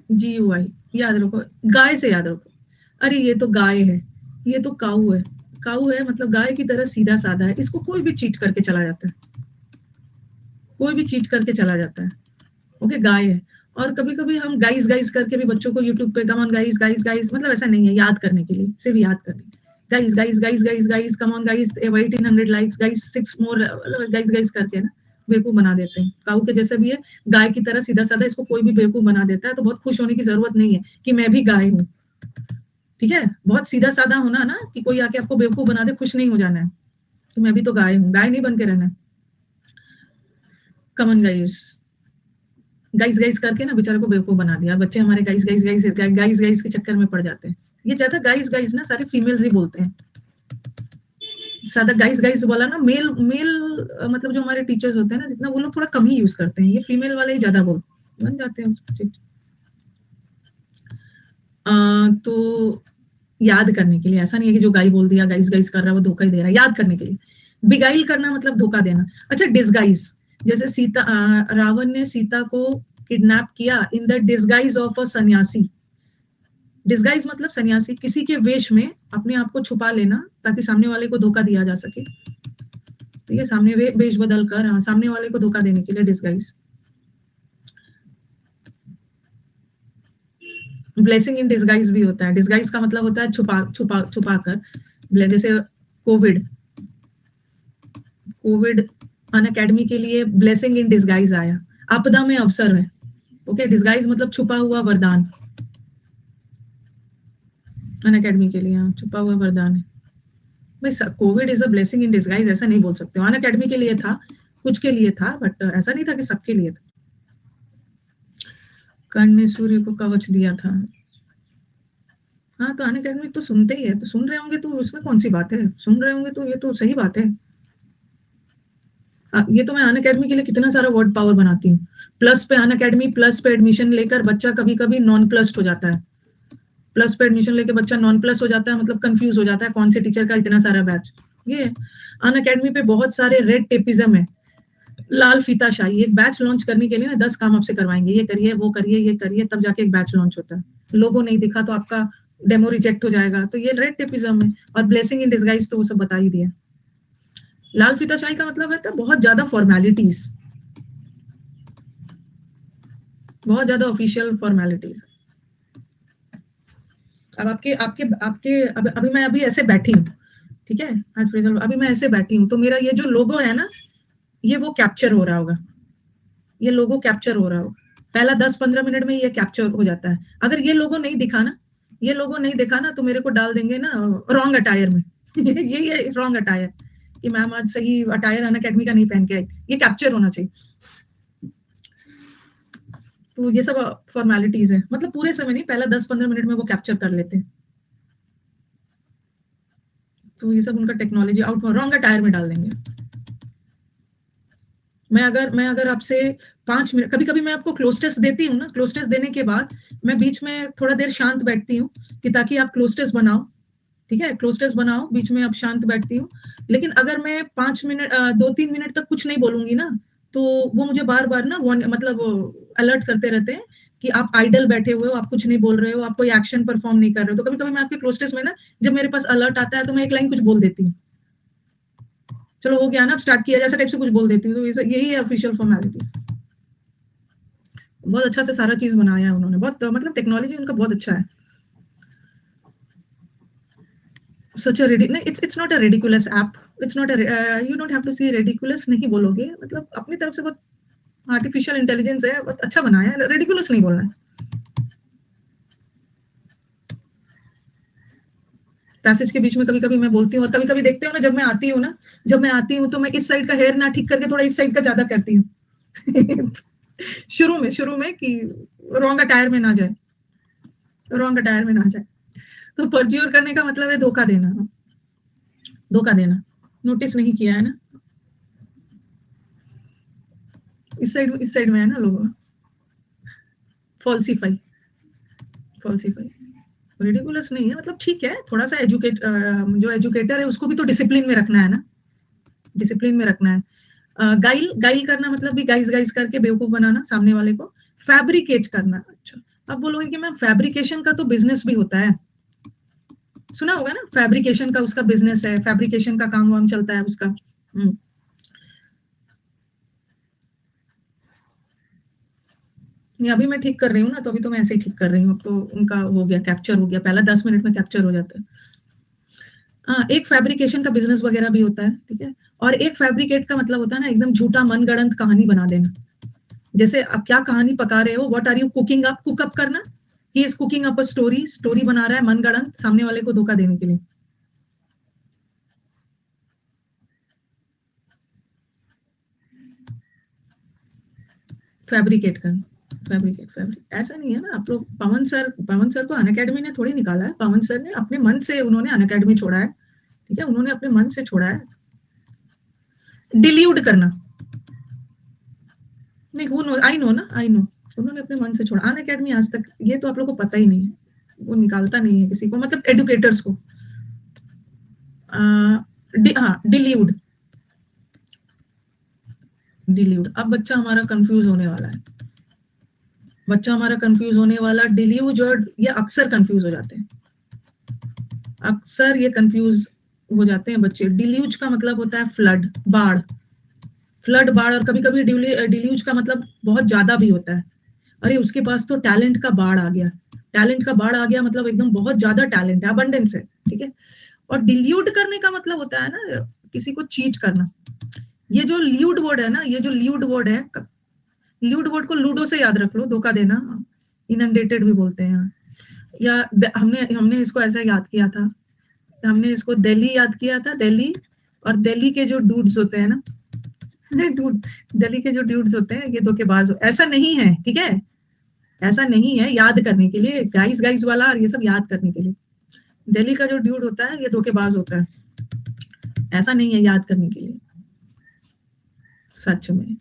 GUI याद रखो, गाय से याद रखो। अरे ये तो गाय है, ये तो काऊ है, काऊ है मतलब गाय की तरह सीधा साधा है, इसको कोई भी चीट करके चला जाता है, कोई भी चीट करके चला जाता है। ओके, गाय है। और कभी कभी हम गाइस गाइस करके भी बच्चों को यूट्यूब पे, come on guys guys guys, मतलब ऐसा नहीं है, याद करने के लिए, सिर्फ याद करने, guys guys guys guys guys, come on guys, 1800 likes, guys 6 more, guys guys करके ना बेवकूफ बना देते हैं। काऊ के जैसे भी है, गाय की तरह सीधा साधा, इसको कोई भी बेवकूफ बना देता है। तो बहुत खुश होने की जरूरत नहीं है कि मैं भी गाय हूँ, ठीक है, बहुत सीधा साधा होना ना, कि कोई आके आपको बेवकूफ बना दे, खुश नहीं हो जाना है कि मैं भी तो गाय हूँ, गाय नहीं बन के रहना है। कमन गाइस, गाइस गाइस करके ना बेचारे को बेवकूफ बना दिया, बच्चे हमारे guys guys guys guys guys के चक्कर में पड़ जाते हैं। ये ज्यादा गाइस गाइस ना सारे फीमेल्स ही बोलते हैं, ज्यादा गाइस गाइस बोला ना, मेल मेल मतलब जो हमारे टीचर्स होते हैं ना, जितना वो लोग थोड़ा कम ही यूज करते हैं, ये फीमेल वाले ही ज्यादा बन जाते हैं। तो याद करने के लिए, ऐसा नहीं है कि जो गाई बोल दिया गाइस गाइस कर रहा है वो धोखा ही दे रहा है, याद करने के लिए। बिगाइल करना मतलब धोखा देना। अच्छा, डिसगाइज, जैसे सीता, रावण ने सीता को किडनैप किया in the disguise of a सन्यासी। डिसगाइज मतलब सन्यासी, किसी के वेश में अपने आप को छुपा लेना ताकि सामने वाले को धोखा दिया जा सके, ठीक है, सामने वेश बदल कर, सामने वाले को धोखा देने के लिए डिसगाइज। ब्लेसिंग इन डिसगाइज भी होता है, डिसगाइज का मतलब होता है छुपा छुपा छुपा कर। जैसे कोविड, कोविड अन अकेडमी के लिए ब्लेसिंग इन डिसगाइज आया, आपदा में अवसर है। ओके, डिसगाइज मतलब छुपा हुआ वरदान, अन अकेडमी के लिए छुपा हुआ वरदान है भाई। Covid is a blessing in disguise ऐसा नहीं बोल सकते, अन अकेडमी के लिए था, कुछ के लिए था, बट ऐसा नहीं था कि सबके लिए था। कर्ण ने सूर्य को कवच दिया था, हाँ, तो अन अकेडमी तो सुनते ही है, तो सुन रहे होंगे तो उसमें कौन सी बात है, सुन रहे होंगे तो ये तो सही बात है। ये तो मैं अनअकैडमी के लिए कितना सारा वर्ड पावर बनाती हूँ। प्लस पे अनअकैडमी, प्लस पे एडमिशन लेकर बच्चा कभी कभी नॉन प्लस हो जाता है। प्लस पे एडमिशन लेके बच्चा नॉन प्लस हो जाता है, मतलब कंफ्यूज हो जाता है कौन से टीचर का इतना सारा बैच। ये अनअकैडमी पे बहुत सारे रेड टेपिज्म है, लाल फीताशाही। एक बैच लॉन्च करने के लिए ना 10 काम आपसे करवाएंगे, ये करिए वो करिए ये करिए, तब जाके एक बैच लॉन्च होता है। लोगो नहीं दिखा तो आपका डेमो रिजेक्ट हो जाएगा। तो ये रेड टेपिज्म है। और ब्लेसिंग इन डिस्गाइज तो वो सब बता ही दिया। लाल फीताशाही का मतलब है तो बहुत ज्यादा फॉर्मेलिटीज, बहुत ज्यादा ऑफिशियल फॉर्मेलिटीज। अब आपके आपके आपके अभी मैं अभी ऐसे बैठी हूँ, ठीक है, आज अभी मैं ऐसे बैठी हूँ, तो मेरा ये जो लोगो है ना, ये वो कैप्चर हो रहा होगा, ये लोगो कैप्चर हो रहा होगा। पहला 10-15 मिनट में ये कैप्चर हो जाता है। अगर ये लोगो नहीं दिखा ना, ये लोगो नहीं दिखा ना, तो मेरे को डाल देंगे ना रॉन्ग अटायर में। ये रॉन्ग अटायर कि मैम आज सही अटायर अनअकैडमी का नहीं पहन के आई, ये कैप्चर होना चाहिए। तो ये सब फॉर्मेलिटीज है, मतलब पूरे समय नहीं, पहला 10-15 मिनट में वो कैप्चर कर लेते हैं। तो ये सब उनका टेक्नोलॉजी आउट रॉन्ग अटायर में डाल देंगे। मैं अगर आपसे 5 मिनट, कभी कभी मैं आपको क्लोज टेस्ट देती हूँ ना, क्लोज टेस्ट देने के बाद मैं बीच में थोड़ा देर शांत बैठती हूँ कि ताकि आप क्लोज टेस्ट बनाओ, ठीक है, क्लोज टेस्ट बनाओ, बीच में आप शांत बैठती हूँ। लेकिन अगर मैं 5 मिनट 2-3 मिनट तक कुछ नहीं बोलूंगी ना, तो वो मुझे बार बार ना मतलब अलर्ट करते रहते हैं कि आप आइडल बैठे हुए हो, आप कुछ नहीं बोल रहे हो, आप कोई एक्शन परफॉर्म नहीं कर रहे हो। तो कभी कभी मैं आपके क्लोज टेस्ट में ना, जब मेरे पास अलर्ट आता है तो मैं एक लाइन कुछ बोल देती हूँ, चलो हो गया ना, अब स्टार्ट किया जैसा टाइप से कुछ बोल देती हूँ। तो यही है ऑफिशियल फॉर्मेलिटीज। बहुत अच्छा से सारा चीज बनाया है उन्होंने, बहुत मतलब टेक्नोलॉजी उनका बहुत अच्छा है। such a it's not a ridiculous app, it's not a you don't have to see ridiculous नहीं बोलोगे, मतलब अपनी तरफ से बहुत आर्टिफिशियल इंटेलिजेंस है, बहुत अच्छा बनाया है, रिडिकुलस नहीं बोलना है। पैसेज के बीच में कभी कभी मैं बोलती हूँ, और कभी कभी देखते हो ना, जब मैं आती हूँ तो मैं इस साइड का हेयर ना ठीक करके थोड़ा इस साइड का ज्यादा करती हूँ। शुरू में कि रॉन्ग अटायर में ना जाए, रॉन्ग अटायर में ना जाए। तो परज्यूर करने का मतलब है धोखा देना, धोखा देना। नोटिस नहीं किया है ना, इस साइड में है ना लोगों, फॉल्सीफाई, फॉल्सीफाई रिडिकुलस नहीं है, मतलब ठीक है, थोड़ा सा जो एजुकेटर है उसको भी तो डिसिप्लिन में रखना है ना, डिसिप्लिन में रखना है। गाइल गाइल करना मतलब भी गाइस गाइस करके बेवकूफ बनाना सामने वाले को, फैब्रिकेट करना। अच्छा, अब बोलोगे कि मैम फैब्रिकेशन का तो बिजनेस भी होता है, सुना होगा ना, फैब्रिकेशन का उसका बिजनेस है, फैब्रिकेशन का काम वाम चलता है उसका। अभी मैं ठीक कर रही हूँ ना, तो अभी तो मैं ऐसे ही ठीक कर रही हूँ, अब तो उनका हो गया, कैप्चर हो गया, पहला 10 मिनट में कैप्चर हो जाता है। हाँ, एक फैब्रिकेशन का बिजनेस वगैरह भी होता है, ठीक है। और एक फैब्रिकेट का मतलब होता है ना एकदम झूठा मनगढ़ंत कहानी बना देना। जैसे आप क्या कहानी पका रहे हो, what are you cooking up, cook up करना, he is cooking up a story, story बना रहा है मनगढ़ंत सामने वाले को धोखा देने के लिए। फैब्रिकेट करना, फैब्रिक ऐसा नहीं है ना। आप लोग पवन सर को अनअकैडमी ने थोड़ी निकाला है, पवन सर ने अपने मन से उन्होंने अनअकैडमी छोड़ा है, ठीक है, उन्होंने अपने मन से छोड़ा है। डिल्यूड करना, नहीं वो नो, आई नो ना, आई नो, उन्होंने अपने मन से छोड़ा। अनअकैडमी आज तक, ये तो आप लोग को पता ही नहीं है, वो निकालता नहीं है किसी को, मतलब एडुकेटर्स को। हाँ, डिल्यूड, डिल्यूड। अब बच्चा हमारा कंफ्यूज होने वाला है, बच्चा हमारा कंफ्यूज होने वाला। डिल्यूज और ये अक्सर कंफ्यूज हो जाते हैं, अक्सर ये कंफ्यूज हो जाते हैं बच्चे। डिल्यूज का मतलब होता है फ्लड, बाढ़, फ्लड बाढ़। और कभी कभी डिल्यूज का मतलब बहुत ज्यादा भी होता है, अरे उसके पास तो टैलेंट का बाढ़ आ गया, टैलेंट का बाढ़ आ गया, मतलब एकदम बहुत ज्यादा टैलेंट है, अबंडेंस है, ठीक है। और डिल्यूट करने का मतलब होता है ना किसी को चीट करना। ये जो ल्यूड वर्ड है ना, ये जो ल्यूड वर्ड है, ल्यूड वर्ड को लूडो से याद रख लो, धोखा देना, इनंडेटेड भी बोलते हैं। या हमने हमने इसको ऐसा याद किया था, हमने इसको दिल्ली याद किया था, दिल्ली। और दिल्ली के जो डूड्स होते हैं ना, डूड, दिल्ली के जो डूड्स होते हैं ये धोखेबाज, ऐसा नहीं है, ठीक है, ऐसा नहीं है, याद करने के लिए, गाइस गाइस वाला और ये सब याद करने के लिए। दिल्ली का जो ड्यूड होता है ये धोखेबाज होता है, ऐसा नहीं है, याद करने के लिए। सच में।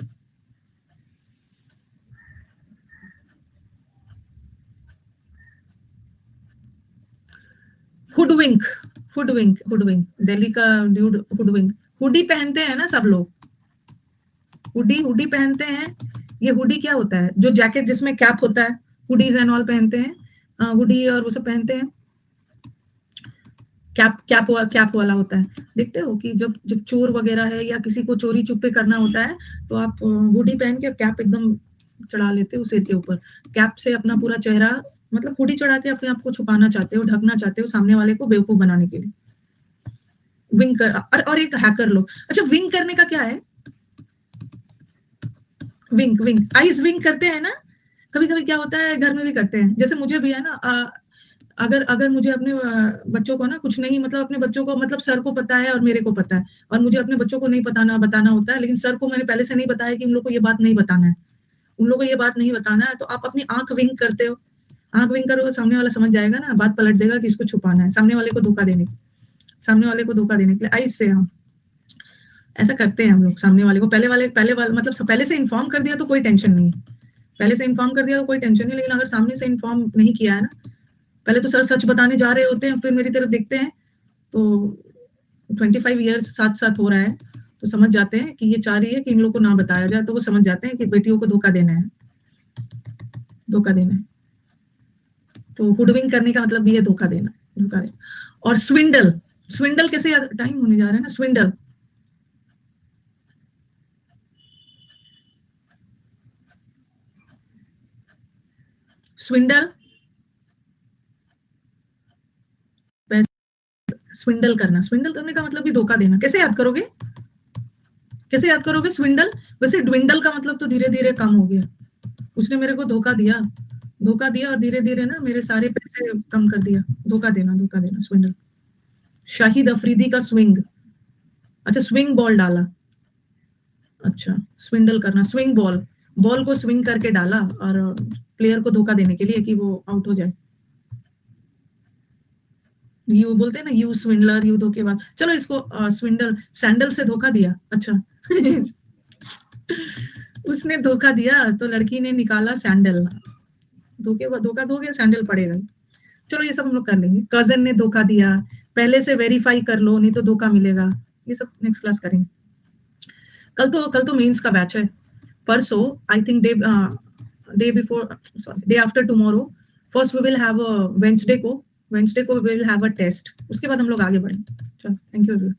हुडविंक, हुडविंक, हुडविंक, दिल्ली का ड्यूड हुडविंक। हुडी पहनते हैं ना सब लोग, हुडी हुडी पहनते हैं। ये हुडी क्या होता है? जो जैकेट जिसमें कैप होता है, हुडीज एंड ऑल पहनते हैं, हुडी और वो सब पहनते हैं। कैप वाला होता है। देखते हो कि जब जब चोर वगैरह है या किसी को चोरी चुप्पे करना होता है, तो आप हुडी पहन के कैप एकदम चढ़ा लेते हो सिर के ऊपर। कैप से अपना पूरा चेहरा, मतलब हुडी चढ़ा के अपने आप को छुपाना चाहते हो, ढकना चाहते हो सामने वाले को बेवकूफ बनाने के लिए। विंग कर, और एक हैकर लोग। अच्छा, विंग करने का क्या है? विंग विंग आईज विंग करते हैं ना, कभी कभी क्या होता है घर में भी करते हैं, जैसे मुझे भी है ना। अगर अगर मुझे अपने बच्चों को ना कुछ नहीं, मतलब अपने बच्चों को, मतलब सर को पता है और मेरे को पता है, और मुझे अपने बच्चों को नहीं बताना होता है, लेकिन सर को मैंने पहले से नहीं बताया कि उन लोग को ये बात नहीं बताना है, उन लोग को ये बात नहीं बताना है, तो आप अपनी आंख विंग करते हो। आंख विंग करोगे, सामने वाला समझ जाएगा ना, बात पलट देगा कि इसको छुपाना है, सामने वाले को धोखा देने सामने वाले को धोखा देने के लिए आइज से हम ऐसा करते हैं। हम लोग सामने वाले को पहले वाले मतलब पहले से इन्फॉर्म कर दिया तो कोई टेंशन नहीं है, पहले से इन्फॉर्म कर दिया तो कोई टेंशन नहीं, लेकिन अगर सामने से इन्फॉर्म नहीं किया है ना, पहले तो सर सच बताने जा रहे होते हैं, फिर मेरी तरफ देखते हैं, तो 25 ईयर्स साथ साथ हो रहा है, तो समझ जाते हैं कि ये चाह रही है कि इन लोग को ना बताया जाए, तो वो समझ जाते हैं कि बेटियों को धोखा देना है, धोखा देना है। तो हुडविंग करने का मतलब भी है धोखा देना, धोखा देना। और स्विंडल, स्विंडल कैसे, टाइम होने जा रहा है ना, स्विंडल, स्विंडल, स्विंडल करना, स्विंडल करने का मतलब भी धोखा देना। कैसे याद करोगे, कैसे याद करोगे स्विंडल? वैसे ड्विंडल का मतलब तो धीरे धीरे कम हो गया, उसने मेरे को धोखा दिया, धोखा दिया और धीरे धीरे ना मेरे सारे पैसे कम कर दिया। धोखा देना, धोखा देना, स्विंडल। शाहिद अफरीदी का स्विंग, अच्छा स्विंग बॉल डाला, अच्छा स्विंडल करना, स्विंग बॉल, बॉल को स्विंग करके डाला और प्लेयर को धोखा देने के लिए कि वो आउट हो जाए। यू बोलते हैं ना, यू स्विंडलर, यू धोखेबाज। चलो इसको स्विंडल, सैंडल से धोखा दिया, अच्छा उसने धोखा दिया तो लड़की ने निकाला सैंडल, धोखा दो गया, सैंडल पड़ेगा। चलो ये सब हम लोग कर लेंगे। कजन ने धोखा दिया, पहले से वेरीफाई कर लो नहीं तो धोखा मिलेगा, ये सब नेक्स्ट क्लास करेंगे। कल तो मेंस का बैच है, परसों I think day before, sorry day after tomorrow, first we will have Wednesday को we will have a test, उसके बाद हम लोग आगे बढ़ेंगे। चलो, थैंक यू।